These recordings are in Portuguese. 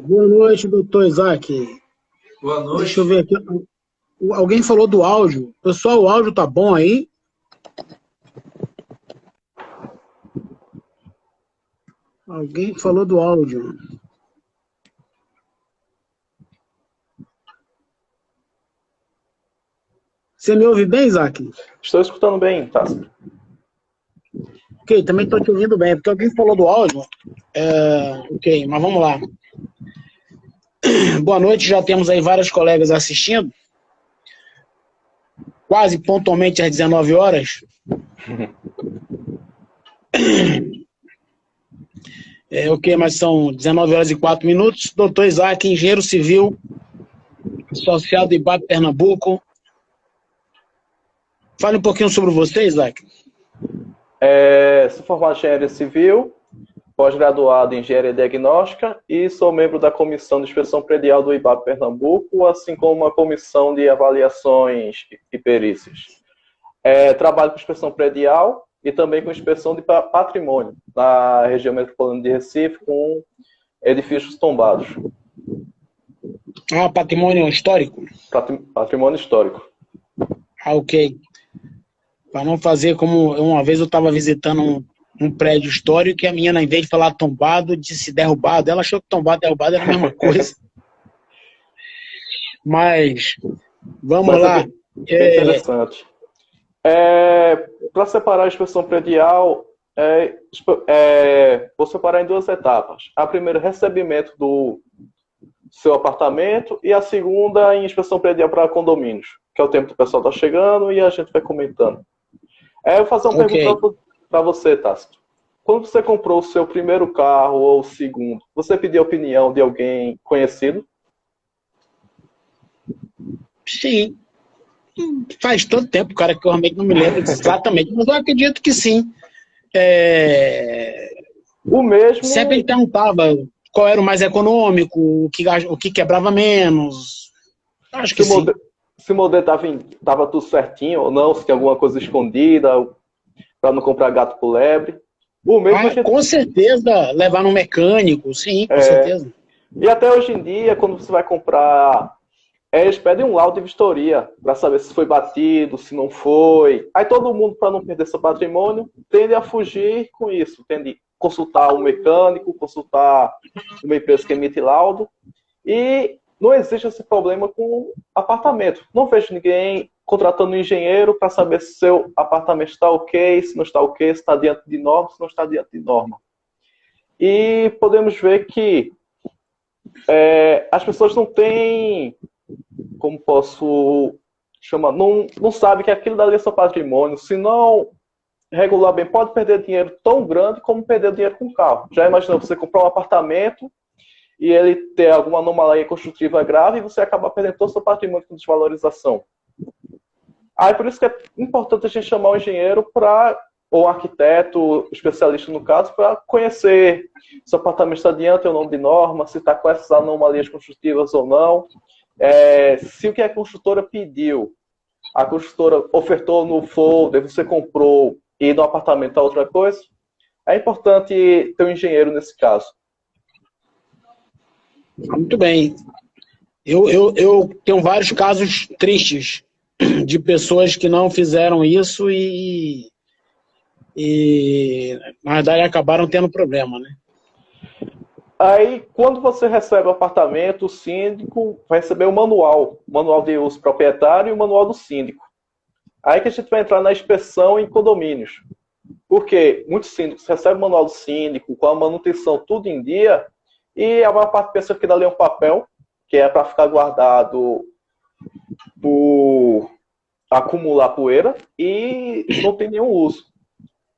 Boa noite, doutor Isaac. Boa Deixa eu noite. ver aqui. Alguém falou do áudio. Pessoal, o áudio tá bom aí? Alguém falou do áudio. Você me ouve bem, Isaac? Estou escutando bem, tá? Ok, também estou te ouvindo bem, porque alguém falou do áudio. Ok, mas vamos lá. Boa noite, já temos aí vários colegas assistindo. Quase pontualmente às 19 horas. Ok, mas são 19 horas e 4 minutos. Doutor Isaac, engenheiro civil, associado do IBAP Pernambuco. Fale um pouquinho sobre você, Isaac. Sou formado em engenharia civil, pós-graduado em engenharia diagnóstica e sou membro da comissão de inspeção predial do IBAP Pernambuco, assim como a comissão de avaliações e perícias. Trabalho com inspeção predial e também com inspeção de patrimônio na região metropolitana de Recife, com edifícios tombados. Patrimônio histórico? Patrimônio histórico. Ok. Para não fazer como uma vez eu estava visitando um prédio histórico e a menina, em vez de falar tombado, disse derrubado. Ela achou que tombado e derrubado era a mesma coisa. Mas, vamos lá. Bem interessante. Para separar a inspeção predial, vou separar em duas etapas. A primeira, recebimento do seu apartamento, e a segunda, em inspeção predial para condomínios, que é o tempo que o pessoal está chegando e a gente vai comentando. Eu vou fazer uma pergunta para você, Tássio. Quando você comprou o seu primeiro carro ou o segundo, você pediu a opinião de alguém conhecido? Sim. Faz tanto tempo, cara, que eu realmente não me lembro exatamente, mas eu acredito que sim. O mesmo... Sempre ele perguntava qual era o mais econômico, o que quebrava menos. Acho que sim. Se o modelo estava tudo certinho ou não, se tinha alguma coisa escondida, para não comprar gato por lebre. O mesmo com certeza, levar no mecânico, sim, com certeza. E até hoje em dia, quando você vai comprar, eles pedem um laudo de vistoria para saber se foi batido, se não foi. Aí todo mundo, para não perder seu patrimônio, tende a fugir com isso, tende a consultar um mecânico, consultar uma empresa que emite laudo, e não existe esse problema com apartamento. Não vejo ninguém contratando um engenheiro para saber se seu apartamento está ok, se não está ok, se está diante de norma, se não está diante de norma. E podemos ver que as pessoas não têm, como posso chamar, não sabem que aquilo dali é seu patrimônio. Se não regular bem, pode perder dinheiro tão grande como perder dinheiro com o carro. Já imaginou você comprar um apartamento e ele ter alguma anomalia construtiva grave e você acaba perdendo todo o seu patrimônio com desvalorização. Aí por isso que é importante a gente chamar um engenheiro ou um arquiteto, especialista no caso, para conhecer se o apartamento está diante ou não de norma, se está com essas anomalias construtivas ou não, se o que a construtora pediu, a construtora ofertou no folder, você comprou e no apartamento está outra coisa. É importante ter um engenheiro nesse caso. Muito bem. Eu tenho vários casos tristes de pessoas que não fizeram isso e na verdade acabaram tendo problema, né? Aí, quando você recebe o apartamento, o síndico vai receber o manual de uso proprietário e o manual do síndico. Aí que a gente vai entrar na inspeção em condomínios. Porque muitos síndicos recebem o manual do síndico, com a manutenção tudo em dia, e a maior parte pensa que dali é um papel, que é para ficar guardado por acumular poeira, e não tem nenhum uso,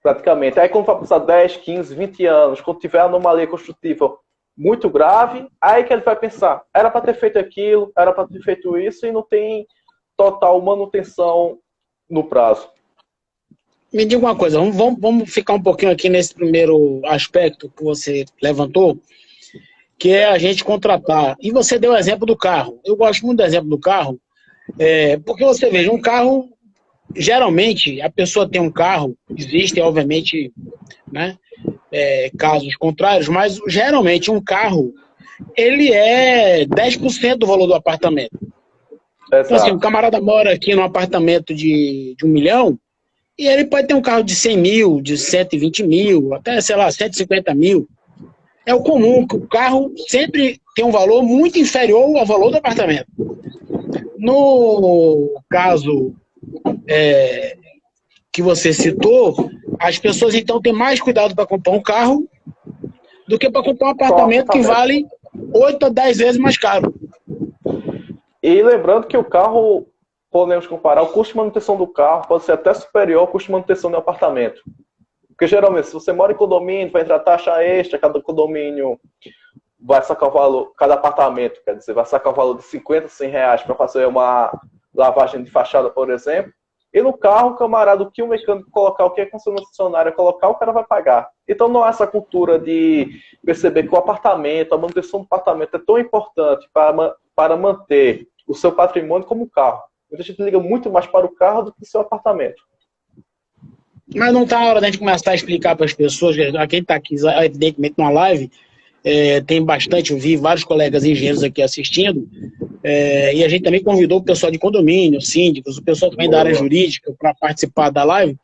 praticamente. Aí quando vai passar 10, 15, 20 anos, quando tiver anomalia construtiva muito grave, aí que ele vai pensar, era para ter feito aquilo, era para ter feito isso, e não tem total manutenção no prazo. Me diga uma coisa, vamos ficar um pouquinho aqui nesse primeiro aspecto que você levantou, que é a gente contratar. E você deu o exemplo do carro. Eu gosto muito do exemplo do carro, porque você veja, um carro, geralmente, a pessoa tem um carro, existem, obviamente, né, casos contrários, mas geralmente um carro, ele é 10% do valor do apartamento. Então, assim, o camarada mora aqui num apartamento de 1 milhão, e ele pode ter um carro de 100 mil, de 120 mil, até, sei lá, 150 mil. É o comum, que o carro sempre tem um valor muito inferior ao valor do apartamento. No caso que você citou, as pessoas então têm mais cuidado para comprar um carro do que para comprar um apartamento que vale 8 a 10 vezes mais caro. E lembrando que o carro, podemos comparar, o custo de manutenção do carro pode ser até superior ao custo de manutenção do apartamento. Porque geralmente, se você mora em condomínio, vai entrar taxa extra, cada condomínio vai sacar o valor, cada apartamento, quer dizer, vai sacar o valor de 50, 100 reais para fazer uma lavagem de fachada, por exemplo. E no carro, o camarada, o que o mecânico colocar, o que a concessionária colocar, o cara vai pagar. Então não há essa cultura de perceber que o apartamento, a manutenção do apartamento é tão importante para manter o seu patrimônio como o carro. Muita gente liga muito mais para o carro do que o seu apartamento. Mas não está na hora da gente começar a explicar para as pessoas, a quem está aqui, evidentemente, numa live, tem bastante, eu vi vários colegas engenheiros aqui assistindo, e a gente também convidou o pessoal de condomínio, síndicos, o pessoal também da área jurídica para participar da live,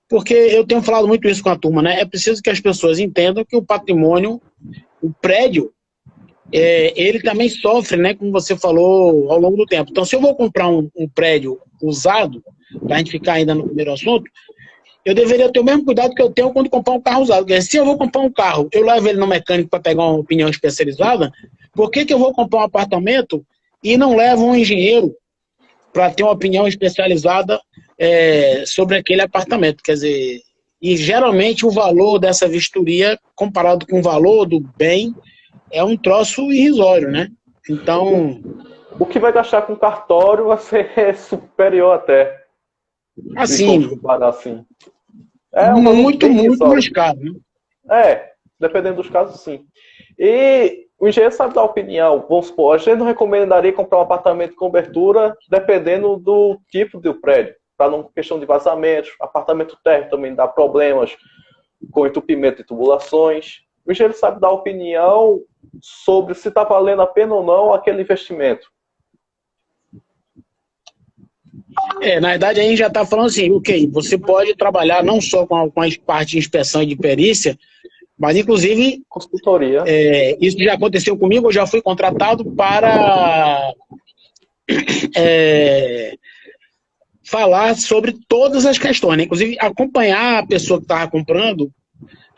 porque eu tenho falado muito isso com a turma, né? É preciso que as pessoas entendam que o patrimônio, o prédio, ele também sofre, né, como você falou, ao longo do tempo. Então, se eu vou comprar um prédio usado, para a gente ficar ainda no primeiro assunto, eu deveria ter o mesmo cuidado que eu tenho quando comprar um carro usado. Porque se eu vou comprar um carro, eu levo ele no mecânico para pegar uma opinião especializada, por que eu vou comprar um apartamento e não levo um engenheiro para ter uma opinião especializada sobre aquele apartamento? Quer dizer, e geralmente o valor dessa vistoria, comparado com o valor do bem, é um troço irrisório, né? Então... O que vai gastar com cartório vai ser superior até. Assim... assim. Muito mais caro, né? Dependendo dos casos, sim. E o engenheiro sabe dar opinião. Vamos supor, a gente não recomendaria comprar um apartamento com cobertura dependendo do tipo do prédio. Para não questão de vazamentos, apartamento térreo também dá problemas com entupimento e tubulações. O engenheiro sabe dar opinião sobre se está valendo a pena ou não aquele investimento. Na verdade, a gente já está falando assim, ok, você pode trabalhar não só com a parte de inspeção e de perícia, mas inclusive, consultoria. Isso já aconteceu comigo, eu já fui contratado para falar sobre todas as questões, né? Inclusive acompanhar a pessoa que estava comprando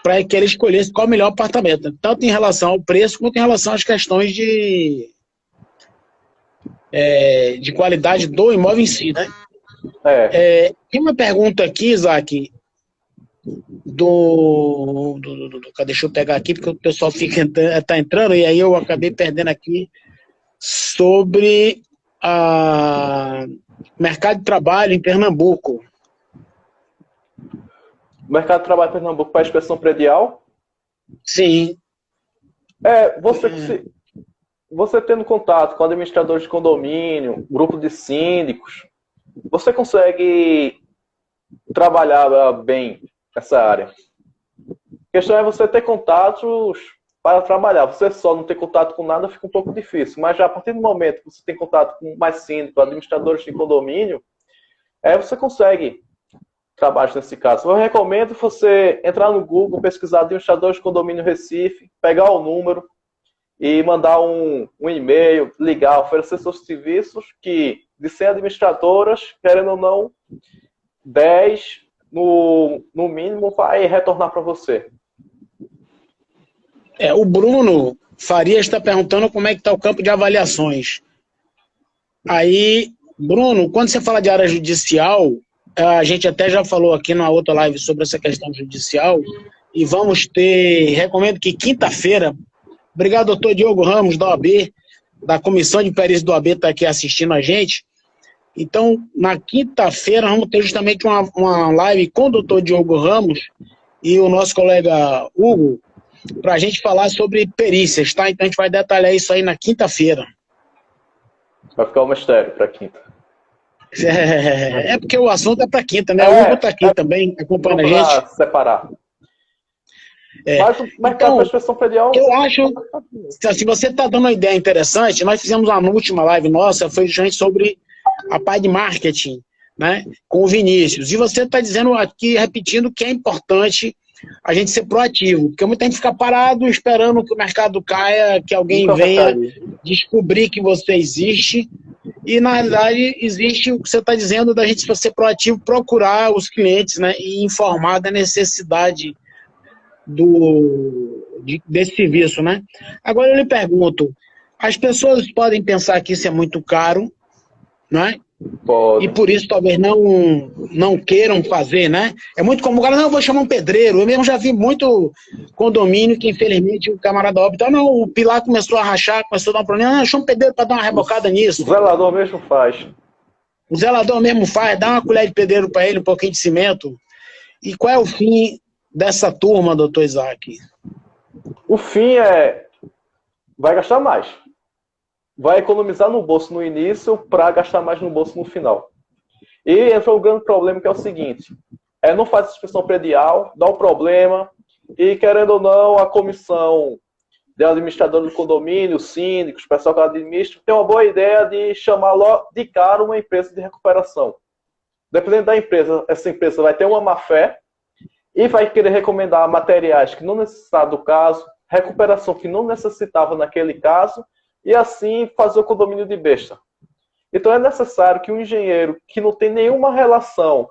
para que ele escolhesse qual é o melhor apartamento, tanto em relação ao preço quanto em relação às questões de qualidade do imóvel em si, né? Tem uma pergunta aqui, Isaac, deixa eu pegar aqui, porque o pessoal tá entrando, e aí eu acabei perdendo aqui, sobre mercado de trabalho em Pernambuco. Mercado de trabalho em Pernambuco para inspeção predial? Sim. Você tendo contato com administradores de condomínio, grupo de síndicos, você consegue trabalhar bem essa área. A questão é você ter contatos para trabalhar. Você só não ter contato com nada fica um pouco difícil. Mas já a partir do momento que você tem contato com mais síndicos, administradores de condomínio, você consegue trabalhar nesse caso. Eu recomendo você entrar no Google, pesquisar administradores de condomínio Recife, pegar o número e mandar um e-mail, ligar, oferecer seus serviços, que de 100 administradoras, querendo ou não, 10 no mínimo vai retornar para você. O Bruno Farias está perguntando como é que está o campo de avaliações. Aí, Bruno, quando você fala de área judicial, a gente até já falou aqui numa outra live sobre essa questão judicial, e recomendo que quinta-feira, obrigado, doutor Diogo Ramos, da OAB, da Comissão de Perícia do OAB, está aqui assistindo a gente. Então, na quinta-feira, vamos ter justamente uma live com o doutor Diogo Ramos e o nosso colega Hugo, para a gente falar sobre perícias, tá? Então, a gente vai detalhar isso aí na quinta-feira. Vai ficar um mistério para quinta. Porque o assunto é para quinta, né? O Hugo está aqui também, acompanhando a gente. Separar. Mas o mercado Então, para inspeção predial... eu acho, se você está dando uma ideia interessante, nós fizemos uma última live nossa, foi justamente sobre a parte de marketing, né, com o Vinícius. E você está dizendo aqui, repetindo, que é importante a gente ser proativo, porque muita gente fica parado esperando que o mercado caia, que alguém venha descobrir que você existe, e na realidade existe o que você está dizendo da gente ser proativo, procurar os clientes, né, e informar da necessidade desse serviço, né? Agora eu lhe pergunto, as pessoas podem pensar que isso é muito caro, né? Pode. E por isso talvez não queiram fazer, né? É muito comum o cara, não, eu vou chamar um pedreiro. Eu mesmo já vi muito condomínio que, infelizmente, o camarada óbito, não, o pilar começou a rachar, começou a dar um problema, não, chama um pedreiro para dar uma rebocada nisso. O zelador mesmo faz. O zelador mesmo faz, dá uma colher de pedreiro para ele, um pouquinho de cimento. E qual é o fim dessa turma, doutor Isaac? O fim vai gastar mais. Vai economizar no bolso no início para gastar mais no bolso no final. E entra um grande problema que é o seguinte, não faz inspeção predial, dá um problema, e querendo ou não, a comissão de administrador do condomínio, síndicos, pessoal que administra, tem uma boa ideia de chamar logo de cara uma empresa de recuperação. Dependendo da empresa, essa empresa vai ter uma má-fé e vai querer recomendar materiais que não necessitavam do caso, recuperação que não necessitava naquele caso, e assim fazer o condomínio de besta. Então é necessário que um engenheiro que não tem nenhuma relação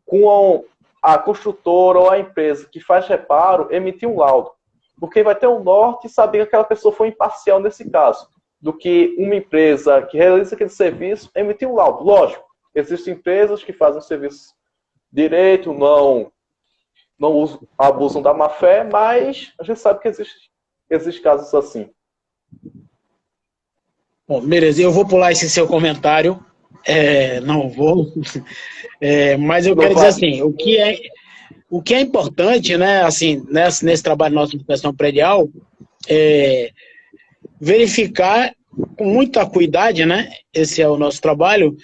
com a construtora ou a empresa que faz reparo, emitir um laudo. Porque vai ter um norte e saber que aquela pessoa foi imparcial nesse caso. Do que uma empresa que realiza aquele serviço emitir um laudo. Lógico, existem empresas que fazem o serviço direito, não abusam da má-fé, mas a gente sabe que existem casos assim. Bom, beleza, eu vou pular esse seu comentário. Não vou. Mas eu quero dizer assim, o que é importante, né, assim, nesse trabalho nosso de inspeção predial, verificar com muita cuidado, né, esse é o nosso trabalho,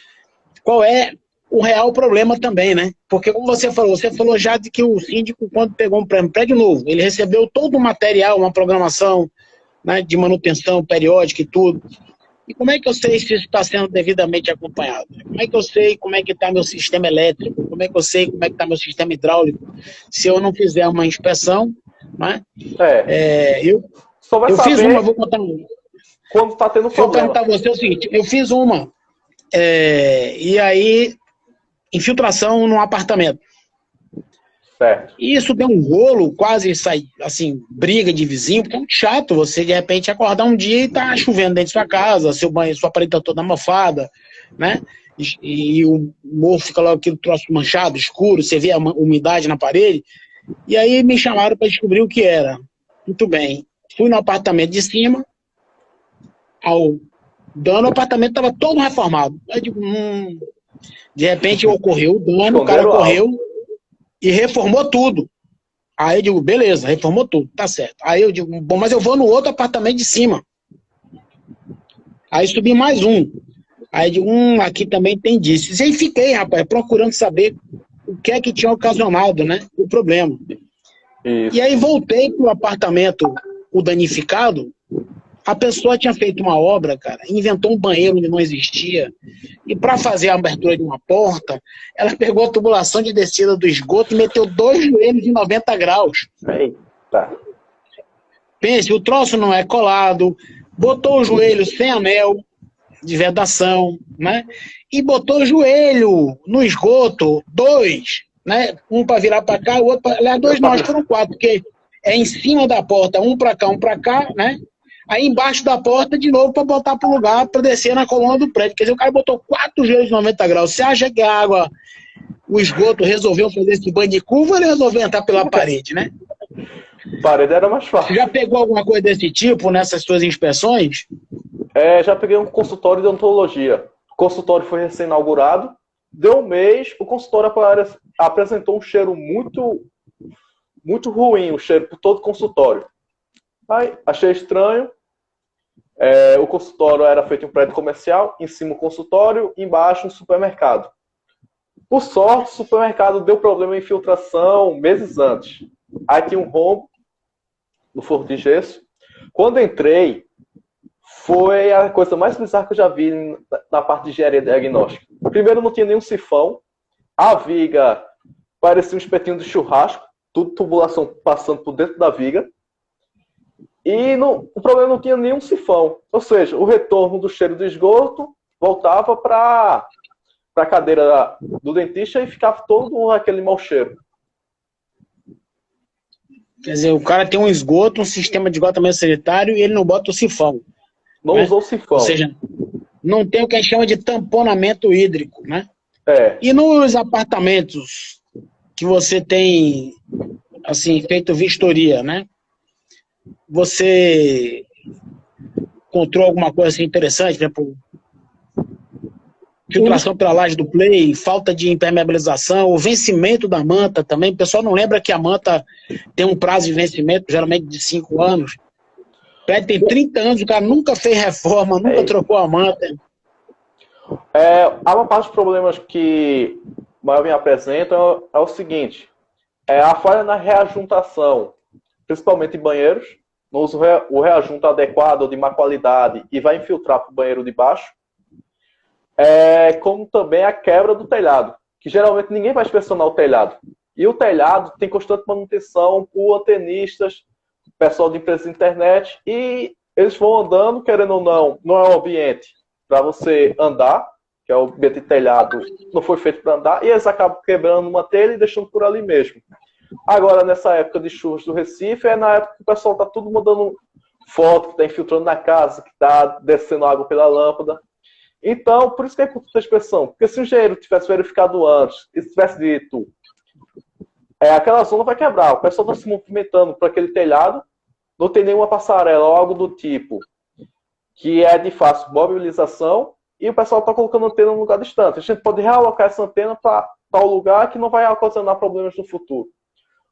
qual é o real problema também, né? Porque como você falou já de que o síndico, quando pegou um prédio novo, ele recebeu todo o material, uma programação, né, de manutenção periódica e tudo. E como é que eu sei se isso está sendo devidamente acompanhado? Como é que eu sei como é que está meu sistema elétrico? Como é que eu sei como é que está meu sistema hidráulico? Se eu não fizer uma inspeção, né? Só vai eu saber fiz uma, vou contar uma. Quando está tendo problema. Vou perguntar a você o seguinte, eu fiz uma, e aí, infiltração num apartamento. Certo. E isso deu um rolo, quase assim, briga de vizinho, porque é muito chato você, de repente, acordar um dia e tá chovendo dentro de sua casa, seu banho, sua parede tá toda mofada, né? E o morro fica logo aquele troço manchado, escuro, você vê a umidade na parede. E aí me chamaram para descobrir o que era. Muito bem. Fui no apartamento de cima, ao dano, o apartamento estava todo reformado. Eu digo, de repente ocorreu o dano, o cara correu e reformou tudo. Aí eu digo, beleza, reformou tudo, tá certo. Aí eu digo, bom, mas eu vou no outro apartamento de cima. Aí subi mais um. Aí eu digo, aqui também tem disso. E aí fiquei, rapaz, procurando saber o que é que tinha ocasionado, né, o problema. Isso. E aí voltei pro apartamento, o danificado, a pessoa tinha feito uma obra, cara, inventou um banheiro onde não existia, e para fazer a abertura de uma porta, ela pegou a tubulação de descida do esgoto e meteu 2 joelhos de 90 graus. Eita. Pense, o troço não é colado, botou o joelho sem anel de vedação, né? E botou o joelho no esgoto, 2, né? Um para virar para cá, o outro para... Aliás, 2 não, acho que foram 4, porque é em cima da porta, um para cá, né? Aí embaixo da porta, de novo, para botar para o lugar, para descer na coluna do prédio. Quer dizer, o cara botou 4 joelhos de 90 graus. Você acha que a água, o esgoto, resolveu fazer esse banho de curva ou ele resolveu entrar pela parede, né? Parede era mais fácil. Você já pegou alguma coisa desse tipo nessas suas inspeções? Já peguei um consultório de odontologia. O consultório foi recém-inaugurado. Deu um mês, o consultório apresentou um cheiro muito, muito ruim, o cheiro por todo o consultório. Aí, achei estranho. O consultório era feito em um prédio comercial, em cima o consultório, embaixo um supermercado. Por sorte, o supermercado deu problema em infiltração meses antes. Aí tinha um rombo, no forno de gesso. Quando entrei, foi a coisa mais bizarra que eu já vi na parte de engenharia diagnóstica. Primeiro, não tinha nenhum sifão. A viga parecia um espetinho de churrasco, tudo tubulação passando por dentro da viga. E o problema não tinha nenhum sifão. Ou seja, o retorno do cheiro do esgoto voltava para a cadeira do dentista e ficava todo aquele mau cheiro. Quer dizer, o cara tem um esgoto, um sistema de esgotamento sanitário e ele não bota o sifão. Não usou sifão. Ou seja, não tem o que a gente chama de tamponamento hídrico, né? É. E nos apartamentos que você tem, assim, feito vistoria, né? Você encontrou alguma coisa assim interessante, por exemplo, filtração pela laje do play, falta de impermeabilização, o vencimento da manta também. O pessoal não lembra que a manta tem um prazo de vencimento, geralmente de 5 anos. O prédio tem 30 anos, o cara nunca fez reforma, nunca trocou a manta. Há uma parte dos problemas que o Maior me apresenta é o seguinte, a falha na reajuntação, principalmente em banheiros, não usa o reajunto adequado ou de má qualidade e vai infiltrar para o banheiro de baixo, como também a quebra do telhado, que geralmente ninguém vai inspecionar o telhado. E o telhado tem constante manutenção por antenistas, pessoal de empresas de internet, e eles vão andando, querendo ou não, não é um ambiente para você andar, que é o ambiente de telhado, não foi feito para andar, e eles acabam quebrando uma telha e deixando por ali mesmo. Agora, nessa época de chuvas do Recife, é na época que o pessoal está tudo mandando foto, que está infiltrando na casa, que está descendo água pela lâmpada. Então, por isso que é importante a inspeção. Porque se o engenheiro tivesse verificado antes e tivesse dito aquela zona vai quebrar, o pessoal está se movimentando para aquele telhado, não tem nenhuma passarela ou algo do tipo que é de fácil mobilização e o pessoal está colocando antena num lugar distante. A gente pode realocar essa antena para tal lugar que não vai ocasionar problemas no futuro.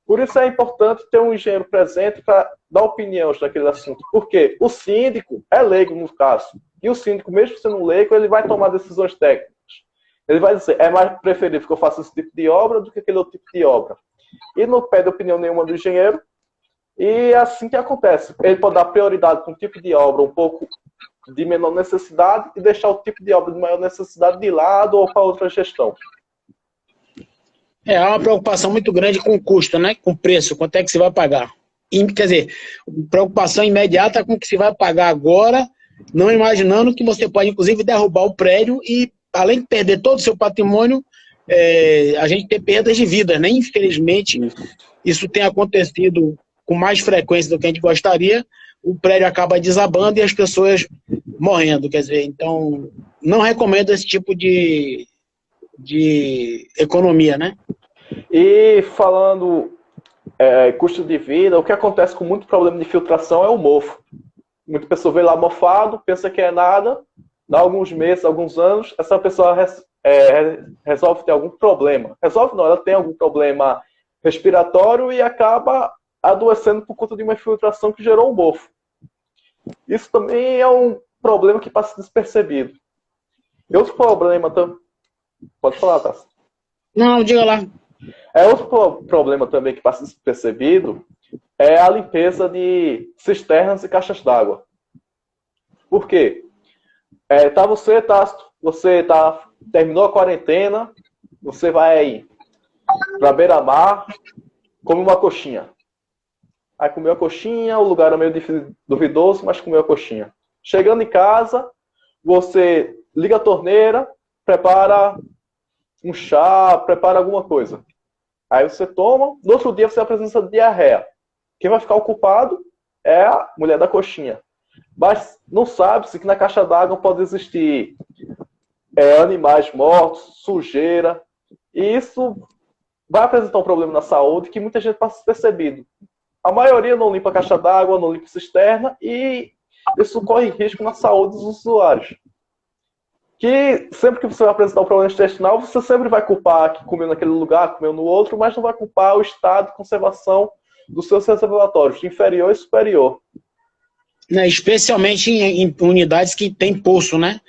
Por isso é importante ter um engenheiro presente para dar opiniões daquele assunto. Porque o síndico é leigo no caso. E o síndico, mesmo sendo leigo, ele vai tomar decisões técnicas. Ele vai dizer, é mais preferível que eu faça esse tipo de obra do que aquele outro tipo de obra. E não pede opinião nenhuma do engenheiro. E é assim que acontece. Ele pode dar prioridade para um tipo de obra um pouco de menor necessidade e deixar o tipo de obra de maior necessidade de lado ou para outra gestão. Há uma preocupação muito grande com o custo, né? Com o preço, quanto é que você vai pagar. Quer dizer, preocupação imediata com o que você vai pagar agora, não imaginando que você pode, inclusive, derrubar o prédio e, além de perder todo o seu patrimônio, a gente ter perdas de vida, né? Infelizmente, isso tem acontecido com mais frequência do que a gente gostaria, o prédio acaba desabando e as pessoas morrendo, quer dizer, então, não recomendo esse tipo de economia, né? E falando custo de vida, o que acontece com muito problema de filtração é o mofo. Muita pessoa vê lá mofado, pensa que é nada, dá alguns meses, alguns anos, essa pessoa resolve ter algum problema. Resolve não, ela tem algum problema respiratório e acaba adoecendo por conta de uma infiltração que gerou um mofo. Isso também é um problema que passa despercebido. E outro problema também... Pode falar, Tassi. Não, diga lá. Outro problema também que passa despercebido é a limpeza de cisternas e caixas d'água. Por quê? Você terminou a quarentena, você vai para beira-mar, come uma coxinha. Aí comeu a coxinha, o lugar é meio duvidoso, mas comeu a coxinha. Chegando em casa, você liga a torneira, prepara um chá, prepara alguma coisa. Aí você toma, no outro dia você apresenta diarreia. Quem vai ficar ocupado é a mulher da coxinha. Mas não sabe-se que na caixa d'água pode existir animais mortos, sujeira, e isso vai apresentar um problema na saúde que muita gente passa despercebido. A maioria não limpa a caixa d'água, não limpa a cisterna, e isso corre risco na saúde dos usuários. Que sempre que você vai apresentar um problema intestinal, você sempre vai culpar que comeu naquele lugar, comeu no outro, mas não vai culpar o estado de conservação dos seus reservatórios, de inferior e superior. Especialmente em unidades que tem poço, né?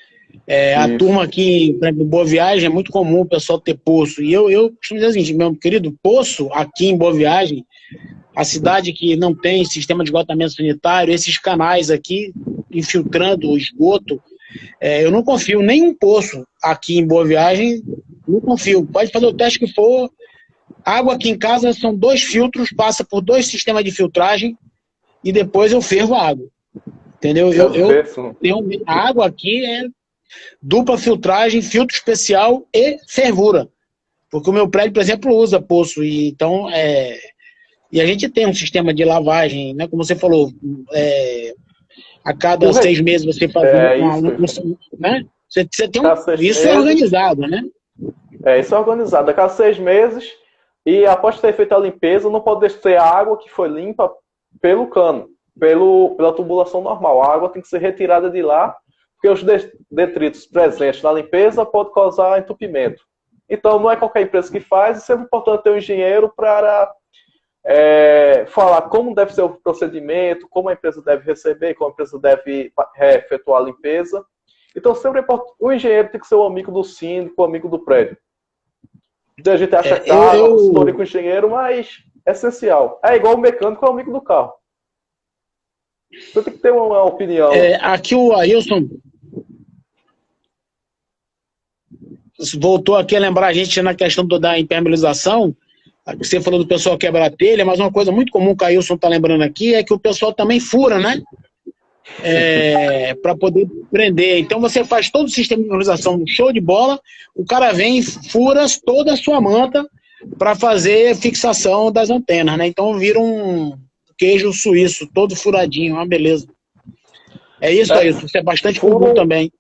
A turma aqui, por exemplo, Boa Viagem, é muito comum o pessoal ter poço. E eu costumo dizer assim, meu querido, poço aqui em Boa Viagem, a cidade que não tem sistema de esgotamento sanitário, esses canais aqui infiltrando o esgoto, eu não confio nem um poço aqui em Boa Viagem, não confio. Pode fazer o teste que for. Água aqui em casa são 2 filtros, passa por 2 sistemas de filtragem e depois eu fervo a água. Entendeu? A água aqui é dupla filtragem, filtro especial e fervura. Porque o meu prédio, por exemplo, usa poço. E, então, e a gente tem um sistema de lavagem, né? Como você falou, a cada 6 meses você faz né? Você tem isso é organizado, né? Isso é organizado. A cada 6 meses, e após ter feito a limpeza, não pode descer a água que foi limpa pelo cano, pela tubulação normal. A água tem que ser retirada de lá, porque os detritos presentes na limpeza podem causar entupimento. Então, não é qualquer empresa que faz, é sempre importante ter um engenheiro para falar como deve ser o procedimento, como a empresa deve receber, como a empresa deve efetuar a limpeza. Então, sempre é importante, o engenheiro tem que ser o amigo do síndico, o amigo do prédio. A gente acha que consultoria com o engenheiro, mas é essencial. É igual o mecânico é o amigo do carro. Você tem que ter uma opinião. Aqui o Ailson voltou aqui a lembrar a gente na questão da impermeabilização. Você falou do pessoal quebrar telha, mas uma coisa muito comum que o Ailson está lembrando aqui é que o pessoal também fura, né? Para poder prender. Então você faz todo o sistema de impermeabilização, show de bola, o cara vem e fura toda a sua manta para fazer fixação das antenas, né? Então vira um queijo suíço, todo furadinho, uma beleza. É isso. Isso é bastante comum também.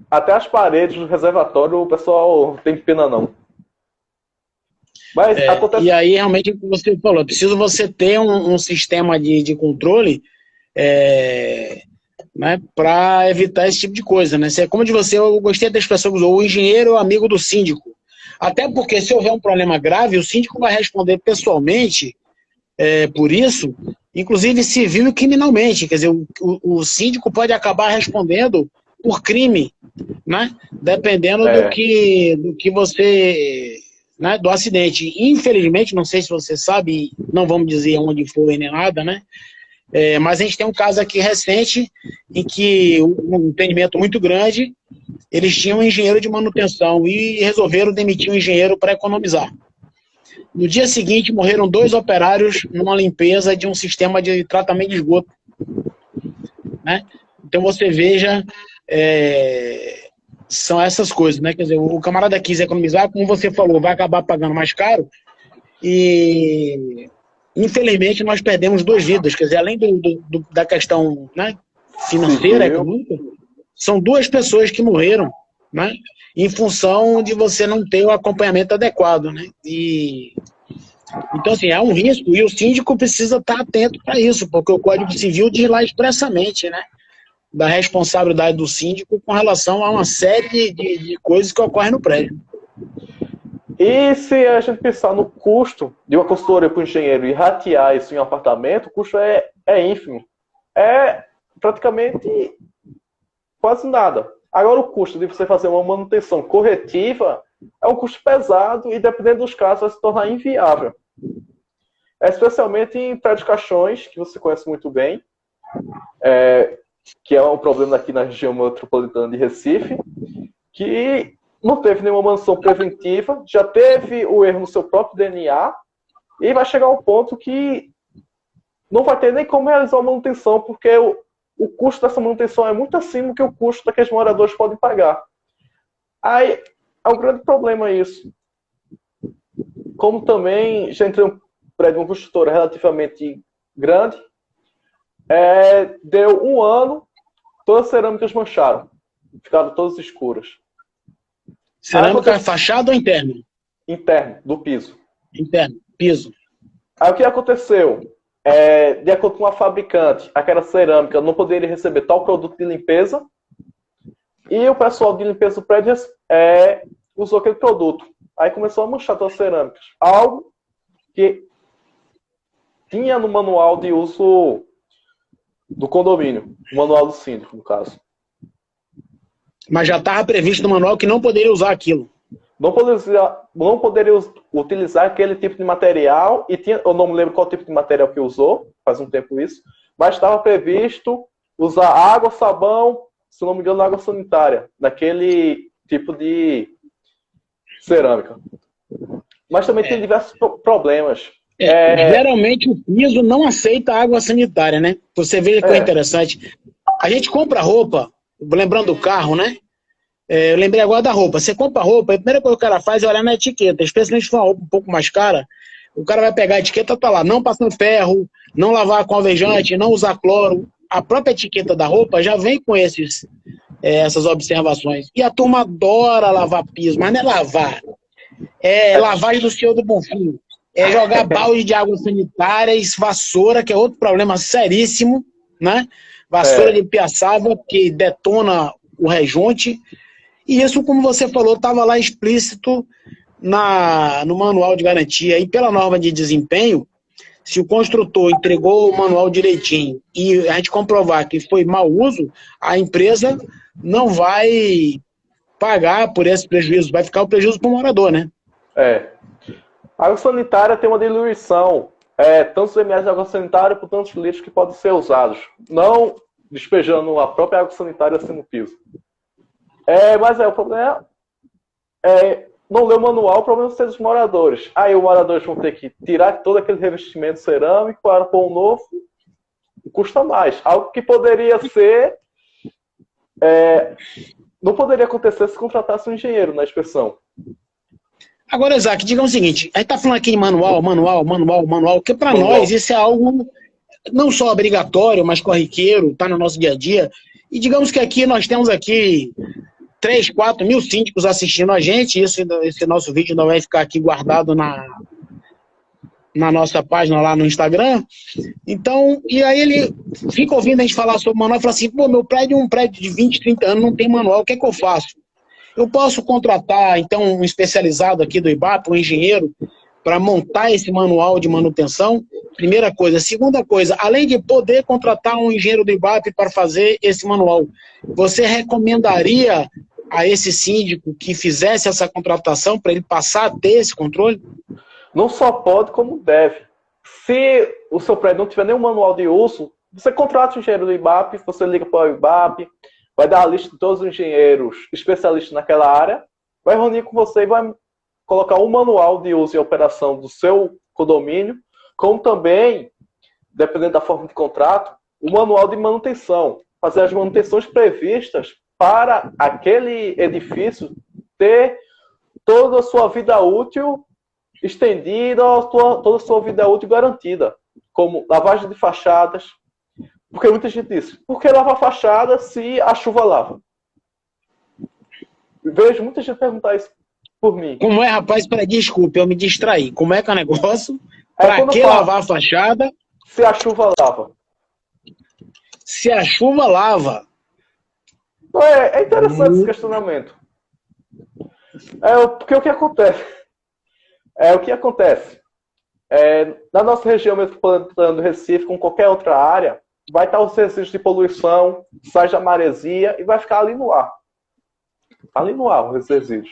Até as paredes do reservatório o pessoal tem pena não. Mas acontece... E aí realmente o que você falou, é preciso você ter um sistema de controle né, para evitar esse tipo de coisa, né? Como de você, eu gostei da expressão que usou, o engenheiro é o amigo do síndico. Até porque se houver um problema grave, o síndico vai responder pessoalmente por isso, inclusive civil e criminalmente. Quer dizer, o síndico pode acabar respondendo por crime, né? Dependendo do que você... Né, do acidente. Infelizmente, não sei se você sabe, não vamos dizer onde foi nem nada, né? Mas a gente tem um caso aqui recente em que um empreendimento muito grande, eles tinham um engenheiro de manutenção e resolveram demitir um engenheiro para economizar. No dia seguinte, morreram 2 operários numa limpeza de um sistema de tratamento de esgoto. Né? Então você veja, são essas coisas, né? Quer dizer, o camarada quis economizar, como você falou, vai acabar pagando mais caro e... Infelizmente, nós perdemos 2 vidas, quer dizer, além da questão, né, financeira, econômica, são 2 pessoas que morreram, né, em função de você não ter o acompanhamento adequado, né, então, assim, é um risco, e o síndico precisa estar atento para isso, porque o Código Civil diz lá expressamente, né, da responsabilidade do síndico com relação a uma série de coisas que ocorrem no prédio. E se a gente pensar no custo de uma consultoria para o engenheiro e ratear isso em um apartamento, o custo é ínfimo. É praticamente quase nada. Agora, o custo de você fazer uma manutenção corretiva é um custo pesado e, dependendo dos casos, vai se tornar inviável. Especialmente em prédios caixões, que você conhece muito bem, que é um problema aqui na região metropolitana de Recife, que não teve nenhuma manutenção preventiva, já teve o erro no seu próprio DNA, e vai chegar ao ponto que não vai ter nem como realizar a manutenção, porque o custo dessa manutenção é muito acima do que o custo daqueles moradores podem pagar. Aí é um grande problema isso. Como também já entrei em um prédio de uma construtora relativamente grande, deu 1 ano, todas as cerâmicas mancharam, ficaram todas escuras. Cerâmica fachada ou interno? Interno, do piso. Interno, piso. Aí o que aconteceu? De acordo com a fabricante, aquela cerâmica não poderia receber tal produto de limpeza, e o pessoal de limpeza do prédio usou aquele produto. Aí começou a manchar todas as cerâmicas. Algo que tinha no manual de uso do condomínio, o manual do síndico, no caso. Mas já estava previsto no manual que não poderia usar aquilo. não poderia utilizar aquele tipo de material, e eu não me lembro qual tipo de material que usou, faz um tempo isso, mas estava previsto usar água, sabão, se não me engano, água sanitária, naquele tipo de cerâmica. Mas também tem diversos problemas. Geralmente o piso não aceita água sanitária, né? Você vê que é interessante. A gente compra roupa, lembrando do carro, né? Eu lembrei agora da roupa. Você compra roupa, a primeira coisa que o cara faz é olhar na etiqueta, especialmente se for uma roupa um pouco mais cara. O cara vai pegar a etiqueta, tá lá, não passar ferro, não lavar com alvejante, não usar cloro. A própria etiqueta da roupa já vem com essas observações. E a turma adora lavar piso, mas não é lavar. É lavagem do Senhor do Bonfim. É jogar balde de água sanitária, vassoura, que é outro problema seríssimo, né? Vassoura de piaçava, que detona o rejunte. E isso, como você falou, estava lá explícito no manual de garantia. E pela norma de desempenho, se o construtor entregou o manual direitinho e a gente comprovar que foi mau uso, a empresa não vai pagar por esse prejuízo, vai ficar o prejuízo para o morador, né? A água sanitária tem uma diluição, tantos ml de água sanitária por tantos litros que podem ser usados, não despejando a própria água sanitária assim no piso. Mas o problema não ler o manual, o problema são os moradores. Aí os moradores vão ter que tirar todo aquele revestimento cerâmico para pôr um novo, custa mais. Algo que poderia ser... não poderia acontecer se contratasse um engenheiro na inspeção. Agora, Isaac, diga o seguinte, a gente está falando aqui de manual, porque para nós isso é algo não só obrigatório, mas corriqueiro, está no nosso dia a dia. E digamos que aqui nós temos 3, 4 mil síndicos assistindo a gente, esse nosso vídeo não vai ficar aqui guardado na nossa página lá no Instagram. Então, e aí ele fica ouvindo a gente falar sobre manual e fala assim, pô, meu prédio é um prédio de 20, 30 anos, não tem manual, o que é que eu faço? Eu posso contratar, então, um especializado aqui do IBAP, um engenheiro, para montar esse manual de manutenção? Primeira coisa. Segunda coisa, além de poder contratar um engenheiro do IBAP para fazer esse manual, você recomendaria a esse síndico que fizesse essa contratação para ele passar a ter esse controle? Não só pode, como deve. Se o seu prédio não tiver nenhum manual de uso, você contrata o engenheiro do IBAP, você liga para o IBAP, vai dar a lista de todos os engenheiros especialistas naquela área, vai reunir com você e vai colocar um manual de uso e operação do seu condomínio, como também, dependendo da forma de contrato, o manual de manutenção. Fazer as manutenções previstas para aquele edifício ter toda a sua vida útil estendida, toda a sua vida útil garantida, como lavagem de fachadas. Porque muita gente diz, por que lavar fachada se a chuva lava? Vejo muita gente perguntar isso por mim. Como é, rapaz? Desculpe, eu me distraí. Como é que é o negócio? Para que lavar a fachada? Se a chuva lava. Se a chuva lava. É interessante esse questionamento. Porque o que acontece? Na nossa região metropolitana do Recife, com qualquer outra área, vai estar os resíduos de poluição, sais da maresia, e vai ficar ali no ar. Ali no ar, os resíduos.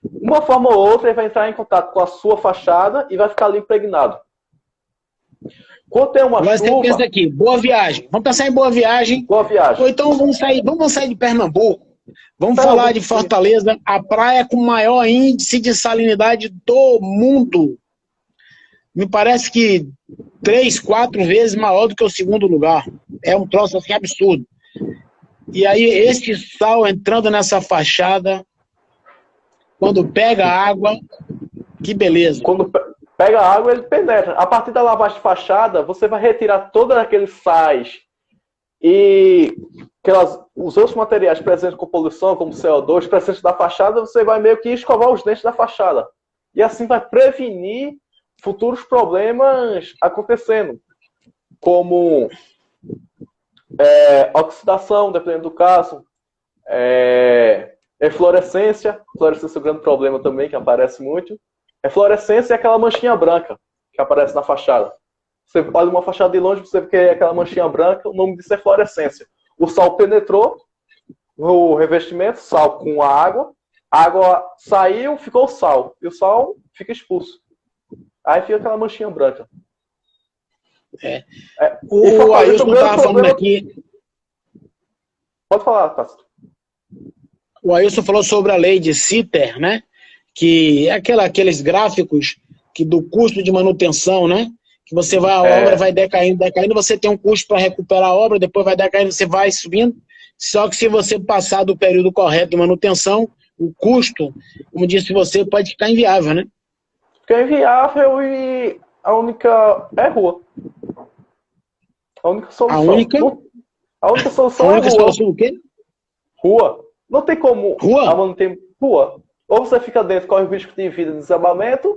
Uma forma ou outra, ele vai entrar em contato com a sua fachada e vai ficar ali impregnado. Quando tem uma chuva... Você pensa aqui, Boa Viagem. Vamos pensar em Boa Viagem. Boa Viagem. Ou então vamos sair de Pernambuco. Vamos falar de Fortaleza, a praia com o maior índice de salinidade do mundo. Me parece que 3, 4 vezes maior do que o segundo lugar. É um troço assim absurdo. E aí esse sal entrando nessa fachada, quando pega água, que beleza. Quando pega água, ele penetra. A partir da lavagem de fachada, você vai retirar todos aqueles sais e os outros materiais presentes com poluição, como CO2, presentes da fachada, você vai meio que escovar os dentes da fachada. E assim vai prevenir futuros problemas acontecendo, como oxidação, dependendo do caso, eflorescência. Eflorescência é um grande problema também, que aparece muito. Eflorescência é aquela manchinha branca que aparece na fachada. Você olha uma fachada de longe, você vê que é aquela manchinha branca, o nome disso é fluorescência. O sal penetrou no revestimento, sal com a água, A água saiu, ficou o sal. E o sal fica expulso. Aí fica aquela manchinha branca. O Ailson estava falando aqui. Pode falar, Cássio. O Ailson falou sobre a lei de Sitter, né? Que é aqueles gráficos do custo de manutenção, né? Que você vai, a obra vai decaindo, você tem um custo para recuperar a obra, depois vai decaindo, você vai subindo. Só que se você passar do período correto de manutenção, o custo, como disse você, pode ficar inviável, né? Fica inviável e a única é rua. A única solução. A única solução é rua. Solução o quê? Rua. Não tem como rua? Manter rua. Ou você fica dentro, corre o risco de vida de desabamento,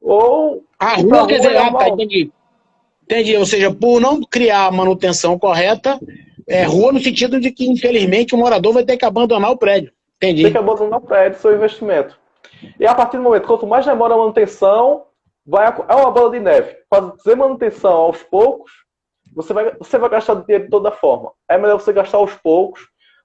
ou... A rua, quer dizer, tá, entendi. Entendi, ou seja, por não criar a manutenção correta, rua no sentido de que, infelizmente, o morador vai ter que abandonar o prédio. Entendi. Tem que abandonar o prédio, seu investimento. E a partir do momento, quanto mais demora a manutenção, é uma bola de neve. Fazer manutenção aos poucos, você vai gastar dinheiro de toda forma. É melhor você gastar aos poucos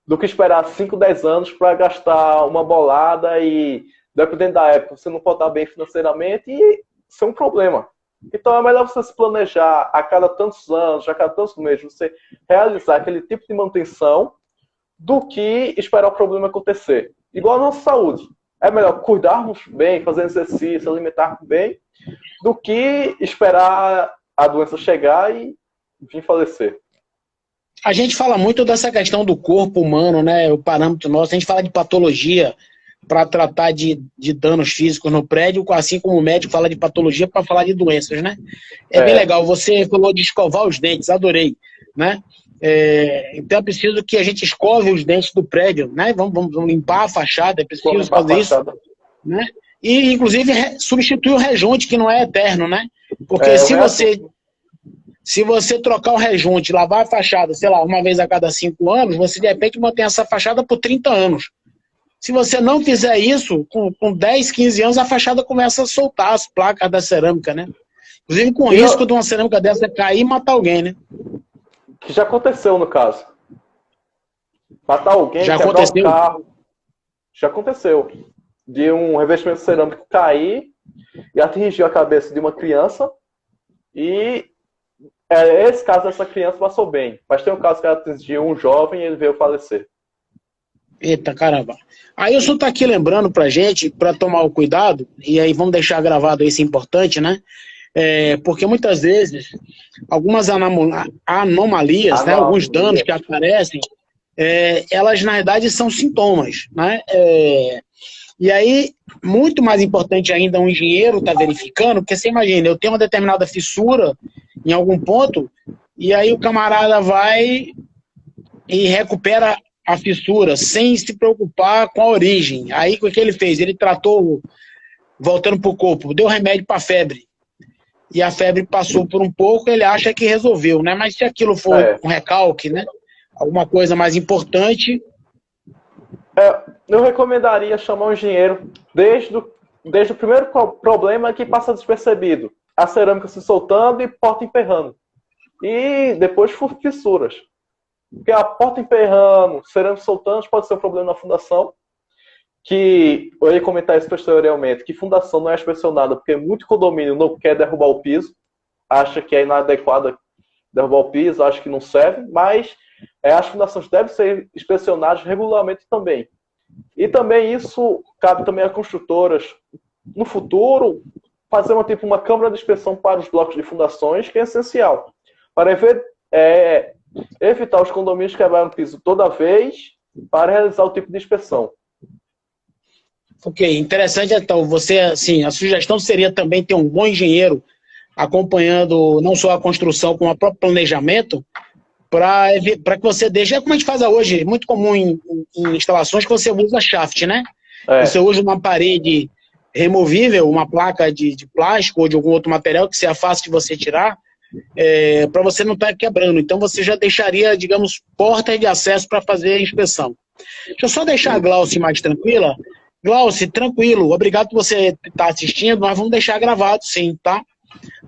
do que esperar 5, 10 anos para gastar uma bolada e, dependendo da época, você não pode estar bem financeiramente e ser um problema. Então é melhor você se planejar a cada tantos anos, a cada tantos meses, você realizar aquele tipo de manutenção do que esperar o problema acontecer. Igual a nossa saúde. É melhor cuidarmos bem, fazer exercício, alimentar bem, do que esperar a doença chegar e vir falecer. A gente fala muito dessa questão do corpo humano, né? O parâmetro nosso. A gente fala de patologia para tratar de danos físicos no prédio, assim como o médico fala de patologia para falar de doenças, né? É bem legal. Você falou de escovar os dentes, adorei, né? Então é preciso que a gente escove os dentes do prédio, né? Vamos limpar a fachada, é preciso fazer isso, né? E, inclusive, substituir o rejunte, que não é eterno, né? Porque se você trocar o rejunte, lavar a fachada, sei lá, uma vez a cada 5 anos, você de repente mantém essa fachada por 30 anos. Se você não fizer isso, com 10, 15 anos, a fachada começa a soltar as placas da cerâmica, né? Inclusive com o risco de uma cerâmica dessa cair e matar alguém, né? Que já aconteceu, no caso. Matar alguém, já quebrar aconteceu? um carro. Já aconteceu. De um revestimento cerâmico cair e atingir a cabeça de uma criança. E esse caso, essa criança passou bem. Mas tem um caso que atingiu um jovem e ele veio falecer. Eita, caramba. Aí o senhor está aqui lembrando pra gente, para tomar o cuidado, e aí vamos deixar gravado isso importante, né? Porque muitas vezes, algumas anomalias, né, alguns danos que aparecem, elas na verdade são sintomas, né? E aí, muito mais importante ainda, um engenheiro está verificando, porque você imagina, eu tenho uma determinada fissura em algum ponto, e aí o camarada vai e recupera a fissura, sem se preocupar com a origem. Aí, o que ele fez? Ele tratou, voltando para o corpo, deu remédio para a febre. E a febre passou por um pouco, ele acha que resolveu, né? Mas se aquilo for um recalque, né? Alguma coisa mais importante... eu recomendaria chamar um engenheiro desde o primeiro problema que passa despercebido. A cerâmica se soltando e porta emperrando. E depois fissuras. Porque a porta emperrando, cerâmica soltando, pode ser um problema na fundação. Que eu ia comentar isso posteriormente, que fundação não é inspecionada porque muito condomínio não quer derrubar o piso, acha que é inadequado derrubar o piso, acha que não serve, mas as fundações devem ser inspecionadas regularmente também. E também isso cabe também a construtoras, no futuro, fazer uma câmara de inspeção para os blocos de fundações, que é essencial, para evitar os condomínios quebrarem o piso toda vez, para realizar o tipo de inspeção. Ok, interessante. Então, você, assim, a sugestão seria também ter um bom engenheiro acompanhando não só a construção, como o próprio planejamento, para que você deixe, como a gente faz hoje, muito comum em instalações, que você usa shaft, né? Você usa uma parede removível, uma placa de plástico ou de algum outro material que seja fácil de você tirar, para você não estar quebrando. Então, você já deixaria, digamos, portas de acesso para fazer a inspeção. Deixa eu só deixar a Glauci mais tranquila. Glauci, tranquilo, obrigado por você estar assistindo, nós vamos deixar gravado sim, tá?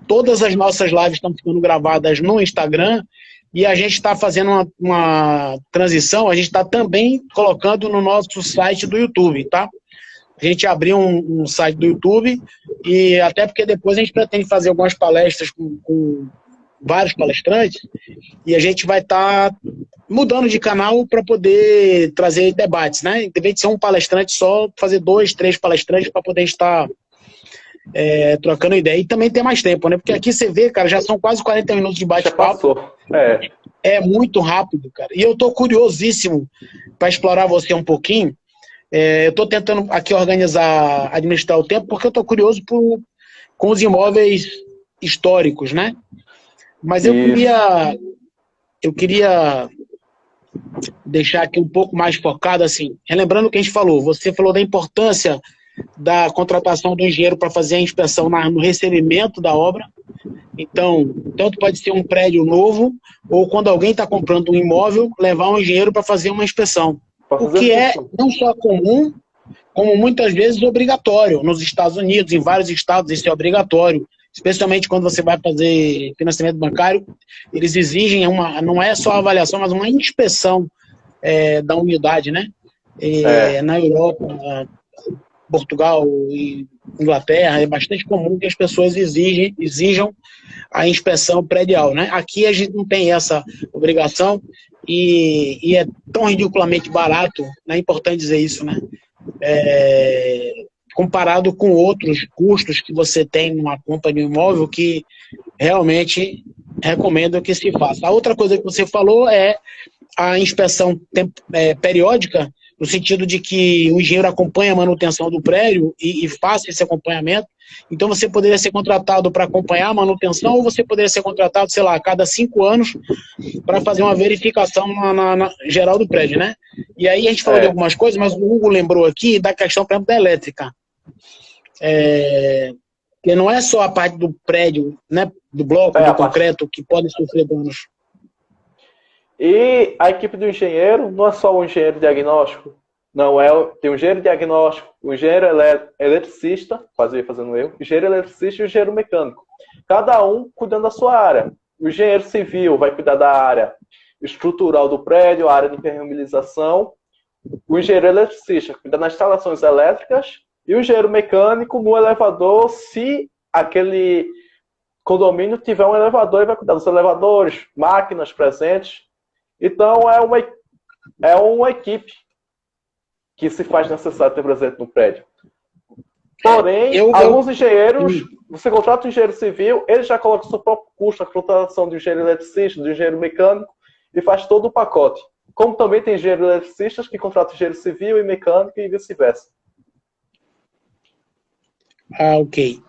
Todas as nossas lives estão ficando gravadas no Instagram e a gente está fazendo uma transição, a gente está também colocando no nosso site do YouTube, tá? a gente abrir um site do YouTube, e até porque depois a gente pretende fazer algumas palestras com vários palestrantes, e a gente vai estar mudando de canal para poder trazer debates, né? Em vez de ser um palestrante só, fazer 2, 3 palestrantes para poder estar trocando ideia. E também ter mais tempo, né? Porque aqui você vê, cara, já são quase 40 minutos de bate-papo. Já passou. É muito rápido, cara. E eu tô curiosíssimo para explorar você um pouquinho. Eu tô tentando aqui administrar o tempo, porque eu tô curioso com os imóveis históricos, né? Mas eu queria deixar aqui um pouco mais focado, assim, relembrando o que a gente falou. Você falou da importância da contratação do engenheiro para fazer a inspeção no recebimento da obra. Então, tanto pode ser um prédio novo, ou quando alguém está comprando um imóvel, levar um engenheiro para fazer uma inspeção. O que é não só comum, como muitas vezes obrigatório. Nos Estados Unidos, em vários estados, isso é obrigatório. Especialmente quando você vai fazer financiamento bancário, eles exigem não é só a avaliação, mas uma inspeção da unidade, né? Na Europa, Portugal e Inglaterra, é bastante comum que as pessoas exijam a inspeção predial, né? Aqui a gente não tem essa obrigação e é tão ridiculamente barato, né? É importante dizer isso, né? Comparado com outros custos que você tem numa compra de um imóvel, que realmente recomendo que se faça. A outra coisa que você falou é a inspeção periódica, no sentido de que o engenheiro acompanha a manutenção do prédio e faça esse acompanhamento. Então você poderia ser contratado para acompanhar a manutenção, ou você poderia ser contratado, sei lá, a cada 5 anos para fazer uma verificação na geral do prédio, né? E aí a gente falou de algumas coisas, mas o Hugo lembrou aqui da questão, por exemplo, da elétrica. Que não é só a parte do prédio, né, do bloco, do concreto, que pode sofrer danos. E a equipe do engenheiro não é só o engenheiro diagnóstico, não tem o engenheiro diagnóstico, o engenheiro eletricista, quase ia fazendo erro, o engenheiro eletricista e o engenheiro mecânico. Cada um cuidando da sua área. O engenheiro civil vai cuidar da área estrutural do prédio, a área de impermeabilização. O engenheiro eletricista cuida das instalações elétricas e o engenheiro mecânico no elevador, se aquele condomínio tiver um elevador, ele vai cuidar dos elevadores, máquinas presentes. Então, é uma equipe que se faz necessário ter presente no prédio. Porém, alguns engenheiros, você contrata um engenheiro civil, ele já coloca o seu próprio custo, a contratação de um engenheiro eletricista, de um engenheiro mecânico, e faz todo o pacote. Como também tem engenheiros eletricistas que contratam engenheiro civil e mecânico e vice-versa. Ok.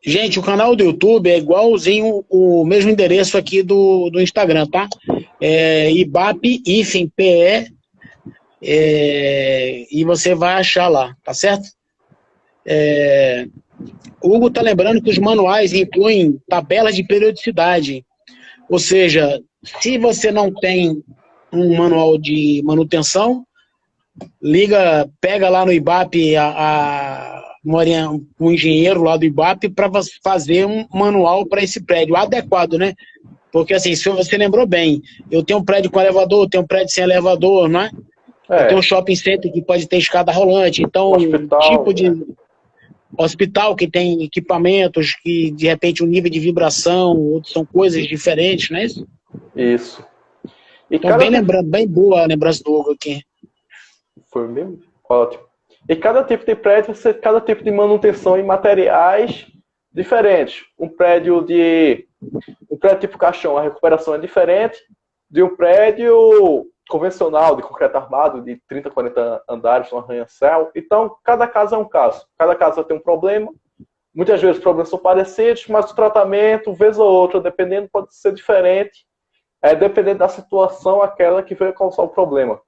Gente, o canal do YouTube é igualzinho o mesmo endereço aqui do Instagram, tá? IBAP-PE, e você vai achar lá, tá certo? O Hugo tá lembrando que os manuais incluem tabelas de periodicidade. Ou seja, se você não tem um manual de manutenção, pega lá no IBAP um engenheiro lá do IBAP para fazer um manual para esse prédio adequado, né? Porque assim, se você lembrou bem, eu tenho um prédio com elevador, eu tenho um prédio sem elevador, não é? Eu tenho um shopping center que pode ter escada rolante, então tipo de hospital que tem equipamentos que de repente o nível de vibração são coisas diferentes, não é isso? Isso. Então bem boa a lembrança do Hugo aqui. Foi mesmo? Ótimo. E cada tipo de prédio vai ser cada tipo de manutenção em materiais diferentes. Um prédio tipo caixão, a recuperação é diferente de um prédio convencional, de concreto armado, de 30, 40 andares, um arranha-céu. Então, cada caso é um caso. Cada caso vai ter um problema. Muitas vezes os problemas são parecidos, mas o tratamento, vez ou outra, dependendo, pode ser diferente. Dependendo da situação, aquela que veio causar o problema.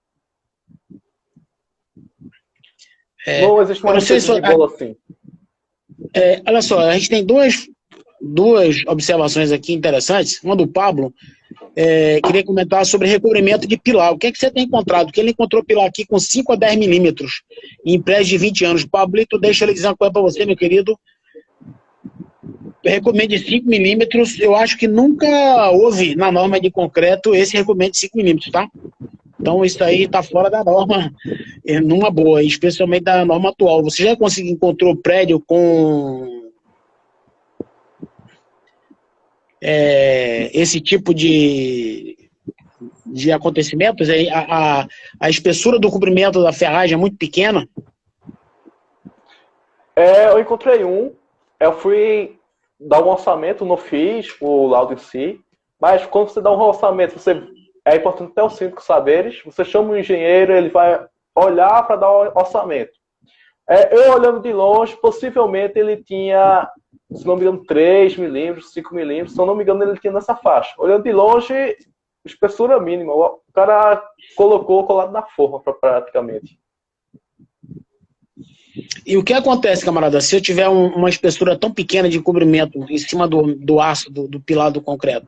Não existe uma receita de bolo assim. Olha só, a gente tem duas observações aqui interessantes. Uma do Pablo, queria comentar sobre recobrimento de pilar. O que é que você tem encontrado? Porque ele encontrou pilar aqui com 5 a 10 milímetros em prédios de 20 anos. Pablito, deixa ele dizer uma coisa para você, meu querido. Recobrimento de 5 milímetros, eu acho que nunca houve na norma de concreto esse recobrimento de 5 milímetros, tá? Então isso aí está fora da norma, numa boa, especialmente da norma atual. Você já conseguiu encontrar prédio com esse tipo de acontecimentos? A espessura do cobrimento da ferragem é muito pequena? Eu encontrei eu fui dar um orçamento, não fiz o laudo em si, mas quando você dá um orçamento, é importante até os síndicos saberes, você chama um engenheiro, ele vai olhar para dar o orçamento. Eu olhando de longe, possivelmente ele tinha, se não me engano, 3 milímetros, 5 milímetros, se eu não me engano ele tinha nessa faixa. Olhando de longe, espessura mínima, o cara colocou colado na forma praticamente. E o que acontece, camarada, se eu tiver uma espessura tão pequena de cobrimento em cima do aço, do pilar do concreto,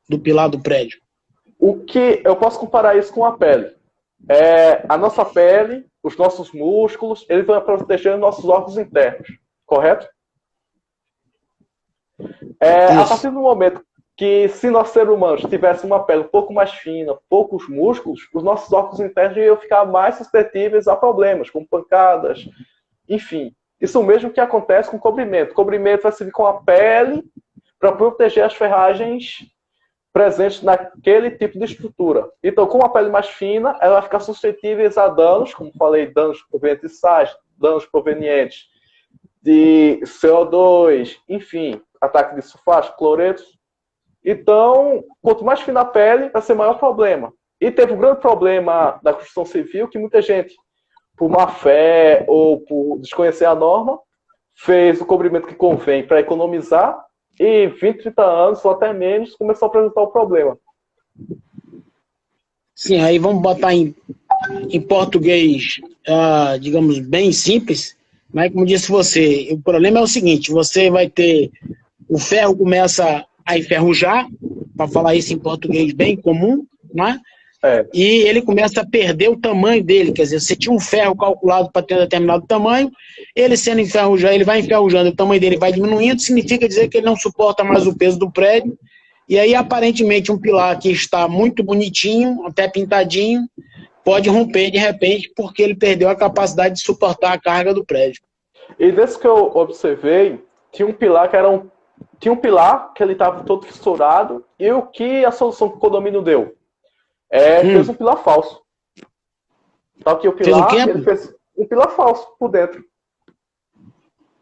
do pilar do prédio? O que eu posso comparar isso com a pele? A nossa pele, os nossos músculos, eles vão proteger os nossos órgãos internos, correto? A partir do momento que, se nós seres humanos tivesse uma pele um pouco mais fina, poucos músculos, os nossos órgãos internos iam ficar mais suscetíveis a problemas, como pancadas, enfim. Isso mesmo que acontece com o cobrimento. O cobrimento vai servir com a pele para proteger as ferragens presentes naquele tipo de estrutura. Então, com a pele mais fina, ela vai ficar suscetível a danos, como falei, danos provenientes de sais, danos provenientes de CO2, enfim, ataque de sulfato, cloretos. Então, quanto mais fina a pele, vai ser maior problema. E teve um grande problema da construção civil, que muita gente, por má fé ou por desconhecer a norma, fez o cobrimento que convém para economizar, e 20, 30 anos, ou até menos, começou a apresentar o problema. Sim, aí vamos botar em português, digamos, bem simples, mas como disse você, o problema é o seguinte, você vai ter, o ferro começa a enferrujar, para falar isso em português bem comum, né? E ele começa a perder o tamanho dele, quer dizer, você tinha um ferro calculado para ter um determinado tamanho, ele sendo enferrujado, ele vai enferrujando, o tamanho dele vai diminuindo, significa dizer que ele não suporta mais o peso do prédio, e aí aparentemente um pilar que está muito bonitinho, até pintadinho, pode romper de repente porque ele perdeu a capacidade de suportar a carga do prédio. E desse que eu observei, tinha um pilar que ele estava todo fissurado, e o que a solução que o condomínio deu? Fez um pilar falso. Só que o pilar, ele fez um pilar falso por dentro.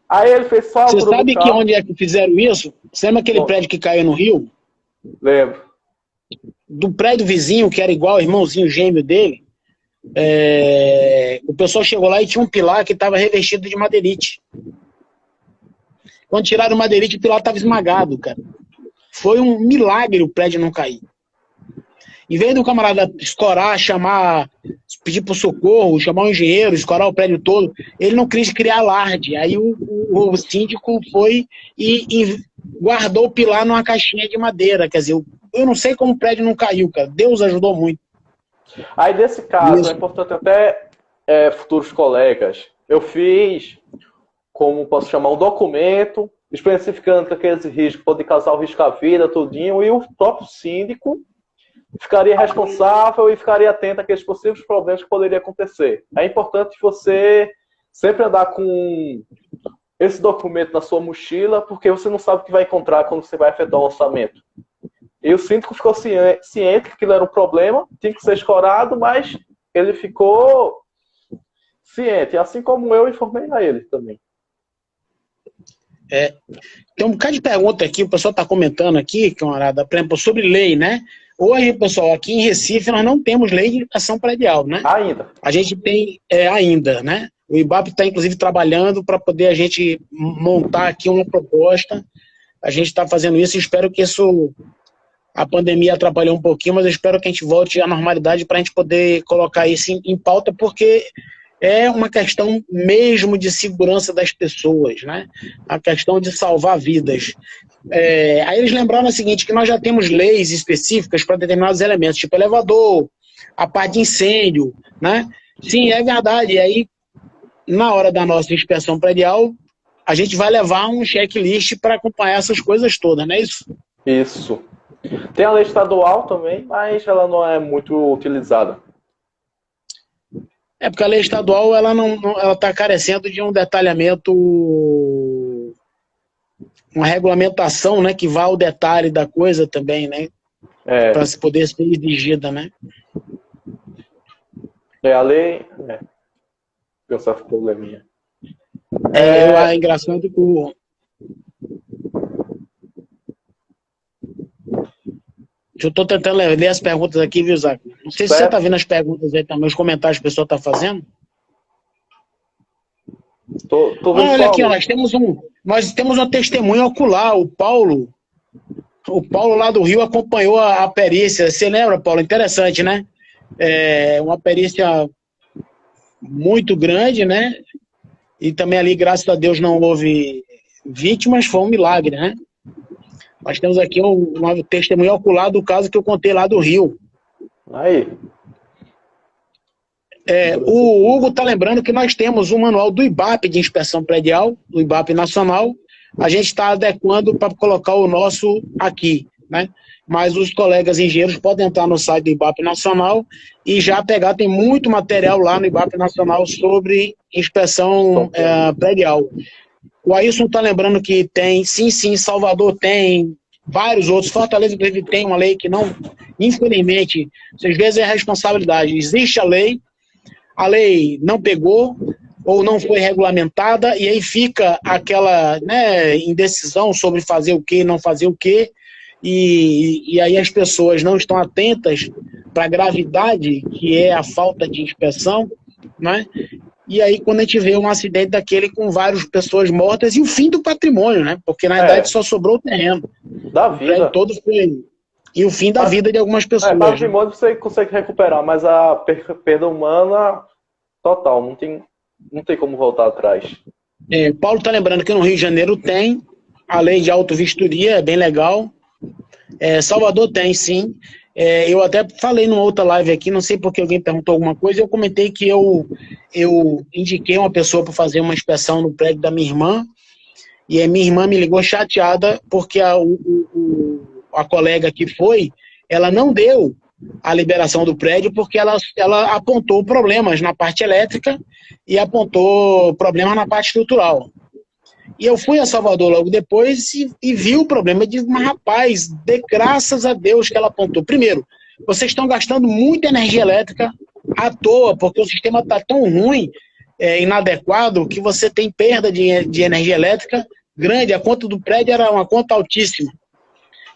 Aí ele fez só... Você sabe que onde é que fizeram isso? Você lembra aquele prédio que caiu no Rio? Lembro. Do prédio vizinho, que era igual o irmãozinho gêmeo dele, o pessoal chegou lá e tinha um pilar que estava revestido de madeirite. Quando tiraram o madeirite, o pilar estava esmagado, cara. Foi um milagre o prédio não cair. Em vez do camarada escorar, pedir por socorro, chamar um engenheiro, escorar o prédio todo, ele não quis criar alarde. Aí o síndico foi e guardou o pilar numa caixinha de madeira. Quer dizer, eu não sei como o prédio não caiu, cara. Deus ajudou muito. Aí, nesse caso, é importante até futuros colegas, eu fiz, como posso chamar, um documento especificando que aqueles riscos podem causar o risco à vida, tudinho, e o próprio síndico ficaria responsável e ficaria atento àqueles possíveis problemas que poderiam acontecer. É importante você sempre andar com esse documento na sua mochila, porque você não sabe o que vai encontrar quando você vai efetuar um orçamento. E o síndico ficou ciente que aquilo era um problema, tinha que ser escorado, mas ele ficou ciente, assim como eu informei a ele também. Tem um bocado de pergunta aqui, o pessoal está comentando aqui, camarada, por exemplo, sobre lei, né? Hoje, pessoal, aqui em Recife nós não temos lei de educação predial, né? Ainda. A gente tem ainda, né? O IBAP está, inclusive, trabalhando para poder a gente montar aqui uma proposta. A gente está fazendo isso e espero que isso... A pandemia atrapalhou um pouquinho, mas eu espero que a gente volte à normalidade para a gente poder colocar isso em pauta, porque é uma questão mesmo de segurança das pessoas, né? A questão de salvar vidas. Aí eles lembraram o seguinte, que nós já temos leis específicas para determinados elementos, tipo elevador, a parte de incêndio, né? Sim, é verdade. E aí, na hora da nossa inspeção predial, a gente vai levar um checklist para acompanhar essas coisas todas, não é isso? Isso. Tem a lei estadual também, mas ela não é muito utilizada. É porque a lei estadual ela ela está carecendo de um detalhamento, uma regulamentação, né, que vá ao detalhe da coisa também, né, para se poder ser exigida, né. A lei... Deu certo probleminha. É engraçado que eu estou tentando ler as perguntas aqui, viu, Zac? Não sei se você está vendo as perguntas aí também, os comentários que a pessoa está fazendo. Tô vendo olha aqui, ó, nós temos uma testemunha ocular, o Paulo. O Paulo lá do Rio acompanhou a perícia. Você lembra, Paulo? Interessante, né? Uma perícia muito grande, né? E também ali, graças a Deus, não houve vítimas, foi um milagre, né? Nós temos aqui uma testemunha ocular do caso que eu contei lá do Rio. Aí. O Hugo está lembrando que nós temos um manual do IBAP de inspeção predial, do IBAP nacional. A gente está adequando para colocar o nosso aqui, né? Mas os colegas engenheiros podem entrar no site do IBAP nacional e já pegar, tem muito material lá no IBAP nacional sobre inspeção predial. O Ailson está lembrando que tem, sim, Salvador tem, vários outros, Fortaleza inclusive tem uma lei que não, infelizmente, às vezes é responsabilidade, existe a lei não pegou, ou não foi regulamentada, e aí fica aquela, né, indecisão sobre fazer o que, não fazer o que, e aí as pessoas não estão atentas para a gravidade que é a falta de inspeção, né? E aí quando a gente vê um acidente daquele com várias pessoas mortas e o fim do patrimônio, né? Porque na verdade só sobrou o terreno. Da vida. Todo foi... E o fim da vida de algumas pessoas. Patrimônio você consegue recuperar, mas a perda humana, total, não tem como voltar atrás. Paulo está lembrando que no Rio de Janeiro tem a lei de auto-vistoria, é bem legal. Salvador tem, sim. Eu até falei numa outra live aqui, não sei porque alguém perguntou alguma coisa, eu comentei que eu indiquei uma pessoa para fazer uma inspeção no prédio da minha irmã, e a minha irmã me ligou chateada porque a colega que foi, ela não deu a liberação do prédio porque ela apontou problemas na parte elétrica e apontou problemas na parte estrutural. E eu fui a Salvador logo depois e vi o problema. Eu disse, mas rapaz, graças a Deus que ela apontou. Primeiro, vocês estão gastando muita energia elétrica à toa, porque o sistema está tão ruim, inadequado, que você tem perda de energia elétrica grande. A conta do prédio era uma conta altíssima.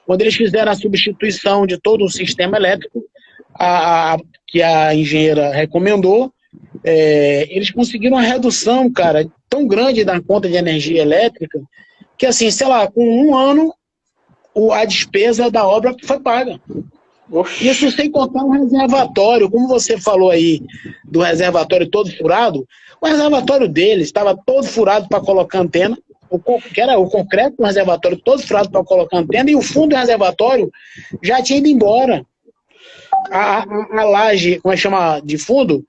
Quando eles fizeram a substituição de todo o sistema elétrico, que a engenheira recomendou, eles conseguiram uma redução, cara, tão grande da conta de energia elétrica, que assim, sei lá, com um ano, a despesa da obra foi paga. Oxi. Isso sem contar um reservatório, como você falou aí, do reservatório todo furado, o reservatório deles estava todo furado para colocar antena, que era o concreto do reservatório todo furado para colocar antena, e o fundo do reservatório já tinha ido embora. A laje, como é que chama, de fundo,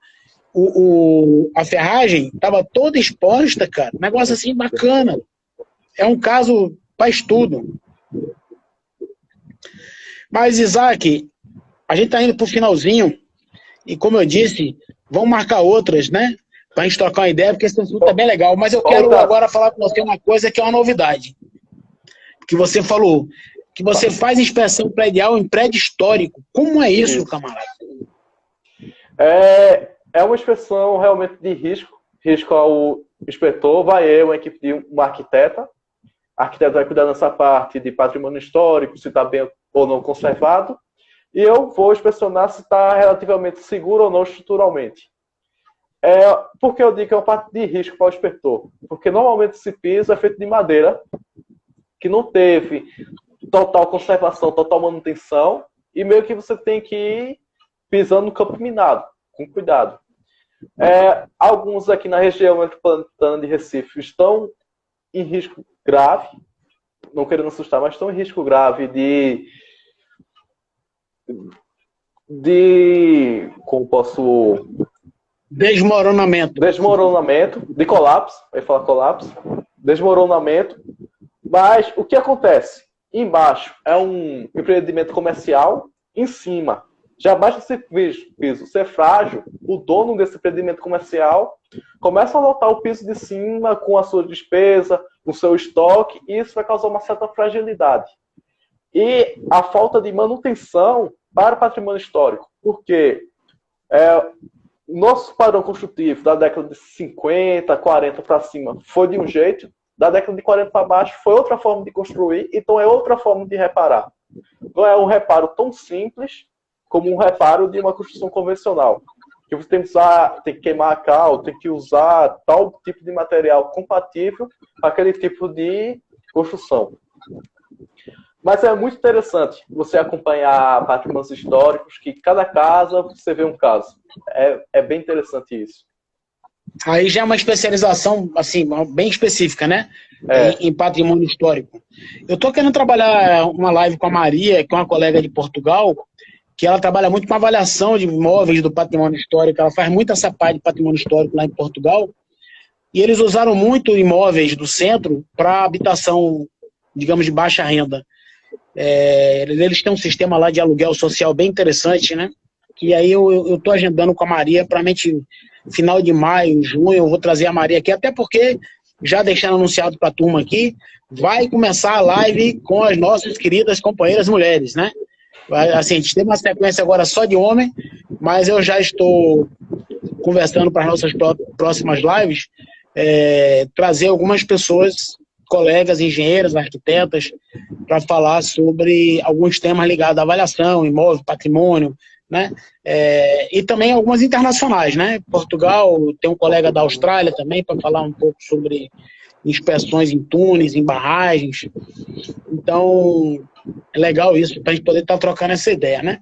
a ferragem estava toda exposta, cara. Um negócio assim bacana. É um caso para estudo. Mas, Isaac, a gente está indo para o finalzinho, e como eu disse, vamos marcar outras, né? Para a gente trocar uma ideia, porque esse assunto é bem legal. Mas eu quero agora falar com você uma coisa que é uma novidade. Que você falou, que você faz inspeção predial em prédio histórico. Como é isso, camarada? É uma inspeção realmente de risco ao inspetor, vai uma equipe de uma arquiteta. A arquiteta vai cuidar dessa parte de patrimônio histórico, se está bem ou não conservado, e eu vou inspecionar se está relativamente seguro ou não estruturalmente. Por que eu digo que é uma parte de risco para o inspetor? Porque normalmente esse piso é feito de madeira, que não teve total conservação, total manutenção, e meio que você tem que ir pisando no campo minado, com cuidado. Alguns aqui na região metropolitana de Recife estão em risco grave, não querendo assustar, mas estão em risco grave de como posso... Desmoronamento, de colapso, vai falar colapso, desmoronamento, mas o que acontece? Embaixo é um empreendimento comercial, em cima Já basta esse piso ser frágil, o dono desse empreendimento comercial começa a lotar o piso de cima com a sua despesa, com o seu estoque, e isso vai causar uma certa fragilidade. E a falta de manutenção para o patrimônio histórico, porque o nosso padrão construtivo da década de 50, 40 para cima foi de um jeito, da década de 40 para baixo foi outra forma de construir, então é outra forma de reparar. Não é um reparo tão simples como um reparo de uma construção convencional. Que você tem que usar, tem que queimar a cal, tem que usar tal tipo de material compatível com aquele tipo de construção. Mas é muito interessante você acompanhar patrimônios históricos, que cada casa você vê um caso. É bem interessante isso. Aí já é uma especialização, assim, bem específica, né? Em patrimônio histórico. Eu estou querendo trabalhar uma live com a Maria, que é uma colega de Portugal, que ela trabalha muito com avaliação de imóveis do patrimônio histórico. Ela faz muito essa parte de patrimônio histórico lá em Portugal. E eles usaram muito imóveis do centro para habitação, digamos, de baixa renda. Eles têm um sistema lá de aluguel social bem interessante, né? Que aí eu estou agendando com a Maria para final de maio, junho, eu vou trazer a Maria aqui, até porque, já deixando anunciado para a turma aqui, vai começar a live com as nossas queridas companheiras mulheres, né? Assim, a gente tem uma sequência agora só de homem, mas eu já estou conversando para as nossas próximas lives, trazer algumas pessoas, colegas, engenheiras, arquitetas, para falar sobre alguns temas ligados à avaliação, imóvel, patrimônio, né? E também algumas internacionais, né? Portugal, tem um colega da Austrália também para falar um pouco sobre inspeções em túneis, em barragens. Então, é legal isso, para a gente poder estar trocando essa ideia, né?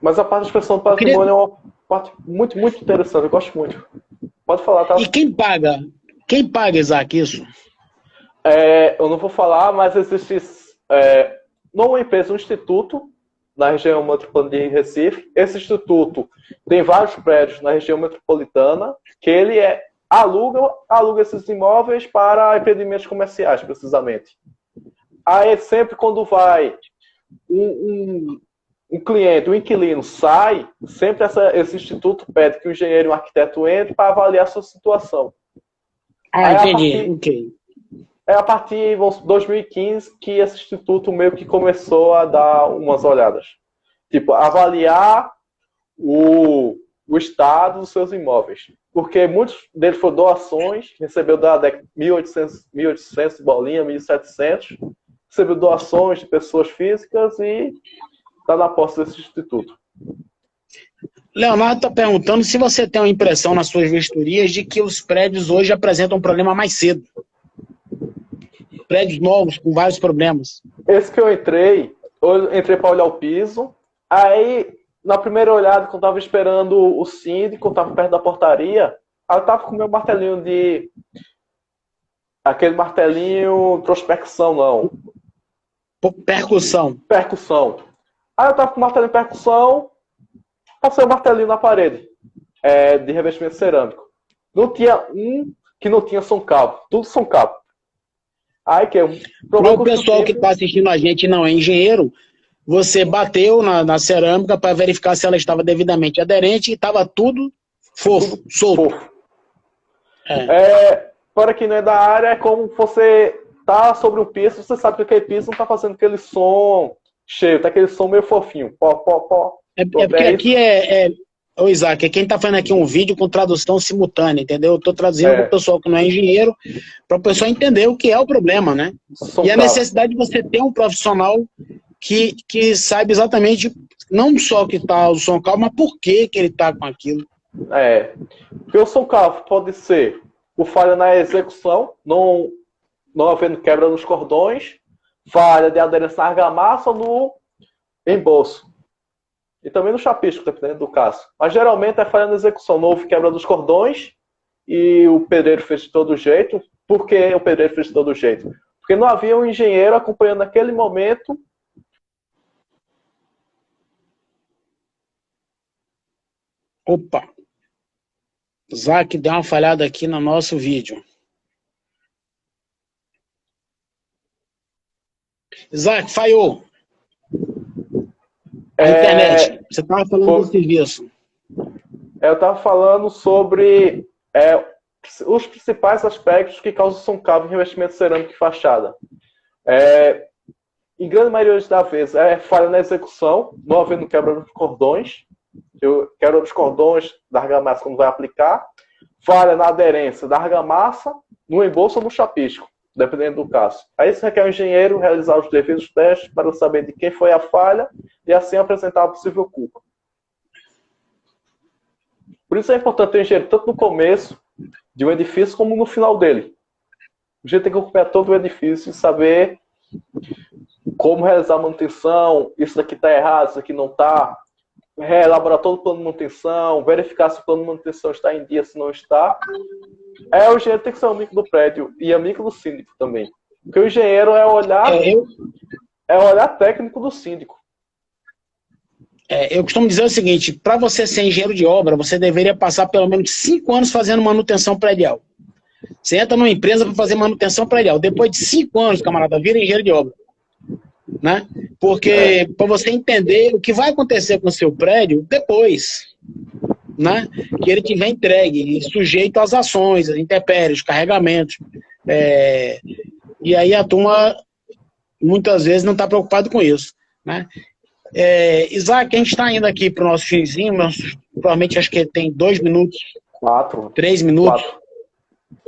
Mas a parte de inspeção do patrimônio é uma parte muito, muito interessante, eu gosto muito. Pode falar, tá? E quem paga? Quem paga, Isaac, isso? Eu não vou falar, mas existe numa empresa, um instituto na região metropolitana de Recife. Esse instituto tem vários prédios na região metropolitana que ele aluga esses imóveis para empreendimentos comerciais, precisamente. Aí sempre quando vai um cliente, um inquilino sai, sempre esse instituto pede que o engenheiro e o arquiteto entre para avaliar a sua situação. Entendi, ok. A partir de 2015 que esse instituto meio que começou a dar umas olhadas. Tipo, avaliar o estado dos seus imóveis. Porque muitos deles foram doações, recebeu da década de 1800 bolinha, 1700, recebeu doações de pessoas físicas e está na posse desse instituto. Leonardo está perguntando se você tem uma impressão nas suas vistorias de que os prédios hoje apresentam um problema mais cedo. Prédios novos, com vários problemas. Esse que eu entrei para olhar o piso, aí, na primeira olhada, quando eu estava esperando o síndico, eu estava perto da portaria, aí eu estava com o meu martelinho aquele martelinho prospecção, não. Percussão. Aí eu estava com o martelinho de percussão, passei o martelinho na parede, de revestimento cerâmico. Não tinha um que não tinha São Cabo, tudo São Cabo. Aí que para o pessoal que está assistindo a gente não é engenheiro, você bateu na cerâmica para verificar se ela estava devidamente aderente e estava tudo fofo, solto. Para quem não é da área, é como você tá sobre um piso, você sabe que aquele piso não está fazendo aquele som cheio, tá aquele som meio fofinho. Pó, pó, pó. Porque aqui Ô Isaac, quem está fazendo aqui um vídeo com tradução simultânea, entendeu? Eu estou traduzindo para o pessoal que não é engenheiro, para o pessoal entender o que é o problema, né? E a necessidade de você ter um profissional que saiba exatamente, não só que está o som calmo, mas por que ele está com aquilo. Porque o som calmo pode ser por falha na execução, não havendo quebra nos cordões, falha de aderência na argamassa ou no embolso. E também no chapisco, dependendo do caso. Mas geralmente é falha na execução. Não houve quebra dos cordões e o pedreiro fez de todo jeito. Por que o pedreiro fez de todo jeito? Porque não havia um engenheiro acompanhando naquele momento. Opa! Isaac deu uma falhada aqui no nosso vídeo. Isaac, falhou. A internet. Você estava falando do serviço. Eu estava falando sobre os principais aspectos que causam som cavo em revestimento cerâmico e fachada. Em grande maioria das vezes, é falha na execução, não havendo quebra dos cordões. Quebra dos cordões da argamassa quando vai aplicar. Falha na aderência da argamassa, no embolso ou no chapisco, dependendo do caso. Aí isso requer o engenheiro realizar os devidos testes para saber de quem foi a falha e assim apresentar a possível culpa. Por isso é importante o engenheiro, tanto no começo de um edifício como no final dele. O engenheiro tem que acompanhar todo o edifício e saber como realizar a manutenção, isso daqui está errado, isso aqui não está. Reelaborar todo o plano de manutenção, verificar se o plano de manutenção está em dia, se não está. O engenheiro tem que ser amigo do prédio e amigo do síndico também. Porque o engenheiro é o olhar técnico do síndico. Eu costumo dizer o seguinte, para você ser engenheiro de obra, você deveria passar pelo menos 5 anos fazendo manutenção predial. Você entra numa empresa para fazer manutenção predial. Depois de 5 anos, camarada, vira engenheiro de obra. Né? Porque para você entender o que vai acontecer com o seu prédio depois, né? Que ele tiver entregue, sujeito às ações, às intempéries, carregamentos. E aí a turma muitas vezes não está preocupado com isso. Né? Isaac, a gente está indo aqui para o nosso finzinho, provavelmente acho que tem 2 minutos. 4. 3 minutos.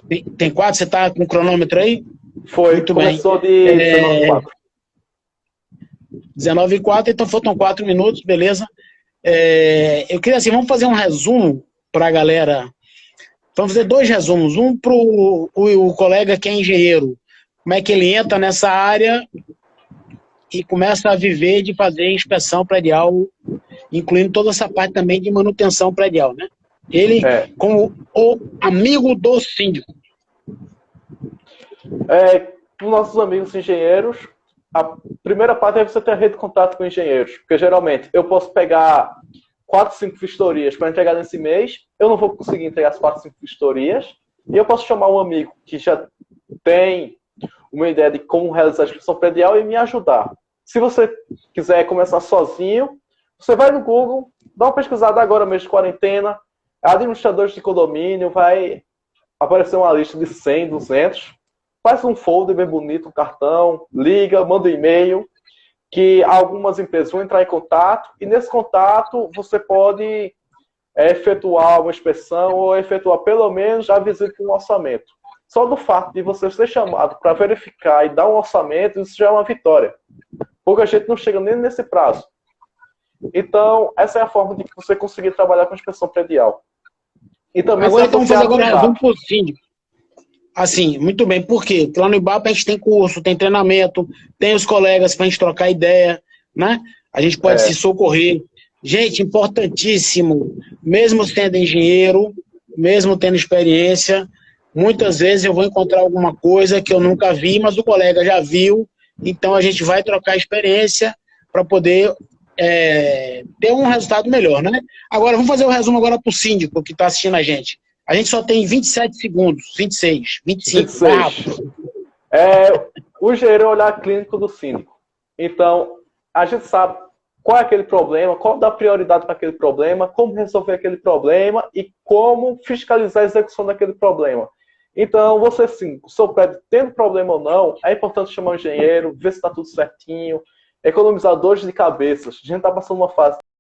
4. Tem 4? Você está com o cronômetro aí? Foi, muito começou bem. De 19h04, então faltam 4 minutos, beleza. Eu queria assim, vamos fazer um resumo para a galera. Vamos fazer 2 resumos. Um para o colega que é engenheiro. Como é que ele entra nessa área e começa a viver de fazer inspeção predial, incluindo toda essa parte também de manutenção predial, né? Ele como o amigo do síndico. Para os nossos amigos engenheiros, a primeira parte é você ter a rede de contato com engenheiros, porque geralmente eu posso pegar 4, 5 vistorias para entregar nesse mês, eu não vou conseguir entregar as 4, 5 vistorias, e eu posso chamar um amigo que já tem uma ideia de como realizar a inspeção predial e me ajudar. Se você quiser começar sozinho, você vai no Google, dá uma pesquisada agora mesmo de quarentena, administradores de condomínio, vai aparecer uma lista de 100, 200, faz um folder bem bonito, um cartão, liga, manda um e-mail, que algumas empresas vão entrar em contato, e nesse contato você pode efetuar uma inspeção ou efetuar pelo menos a visita com um orçamento. Só do fato de você ser chamado para verificar e dar um orçamento, isso já é uma vitória. Pouca gente não chega nem nesse prazo. Então, essa é a forma de você conseguir trabalhar com inspeção predial. E também agora vamos fazer agora um resumo por síndico. Assim, muito bem. Por quê? Porque lá no IBAP a gente tem curso, tem treinamento, tem os colegas para a gente trocar ideia, né? A gente pode se socorrer. Gente, importantíssimo, mesmo sendo engenheiro, mesmo tendo experiência, muitas vezes eu vou encontrar alguma coisa que eu nunca vi, mas o colega já viu, então a gente vai trocar experiência para poder ter um resultado melhor, né? Agora, vamos fazer o resumo agora para o síndico que está assistindo a gente. A gente só tem 27 segundos, 26, 25. 26. O engenheiro é o olhar clínico do síndico. Então, a gente sabe qual é aquele problema, qual dá prioridade para aquele problema, como resolver aquele problema e como fiscalizar a execução daquele problema. Então, você sim, o seu prédio tendo problema ou não, é importante chamar o engenheiro, ver se está tudo certinho, economizar dores de cabeça. A gente está passando uma fase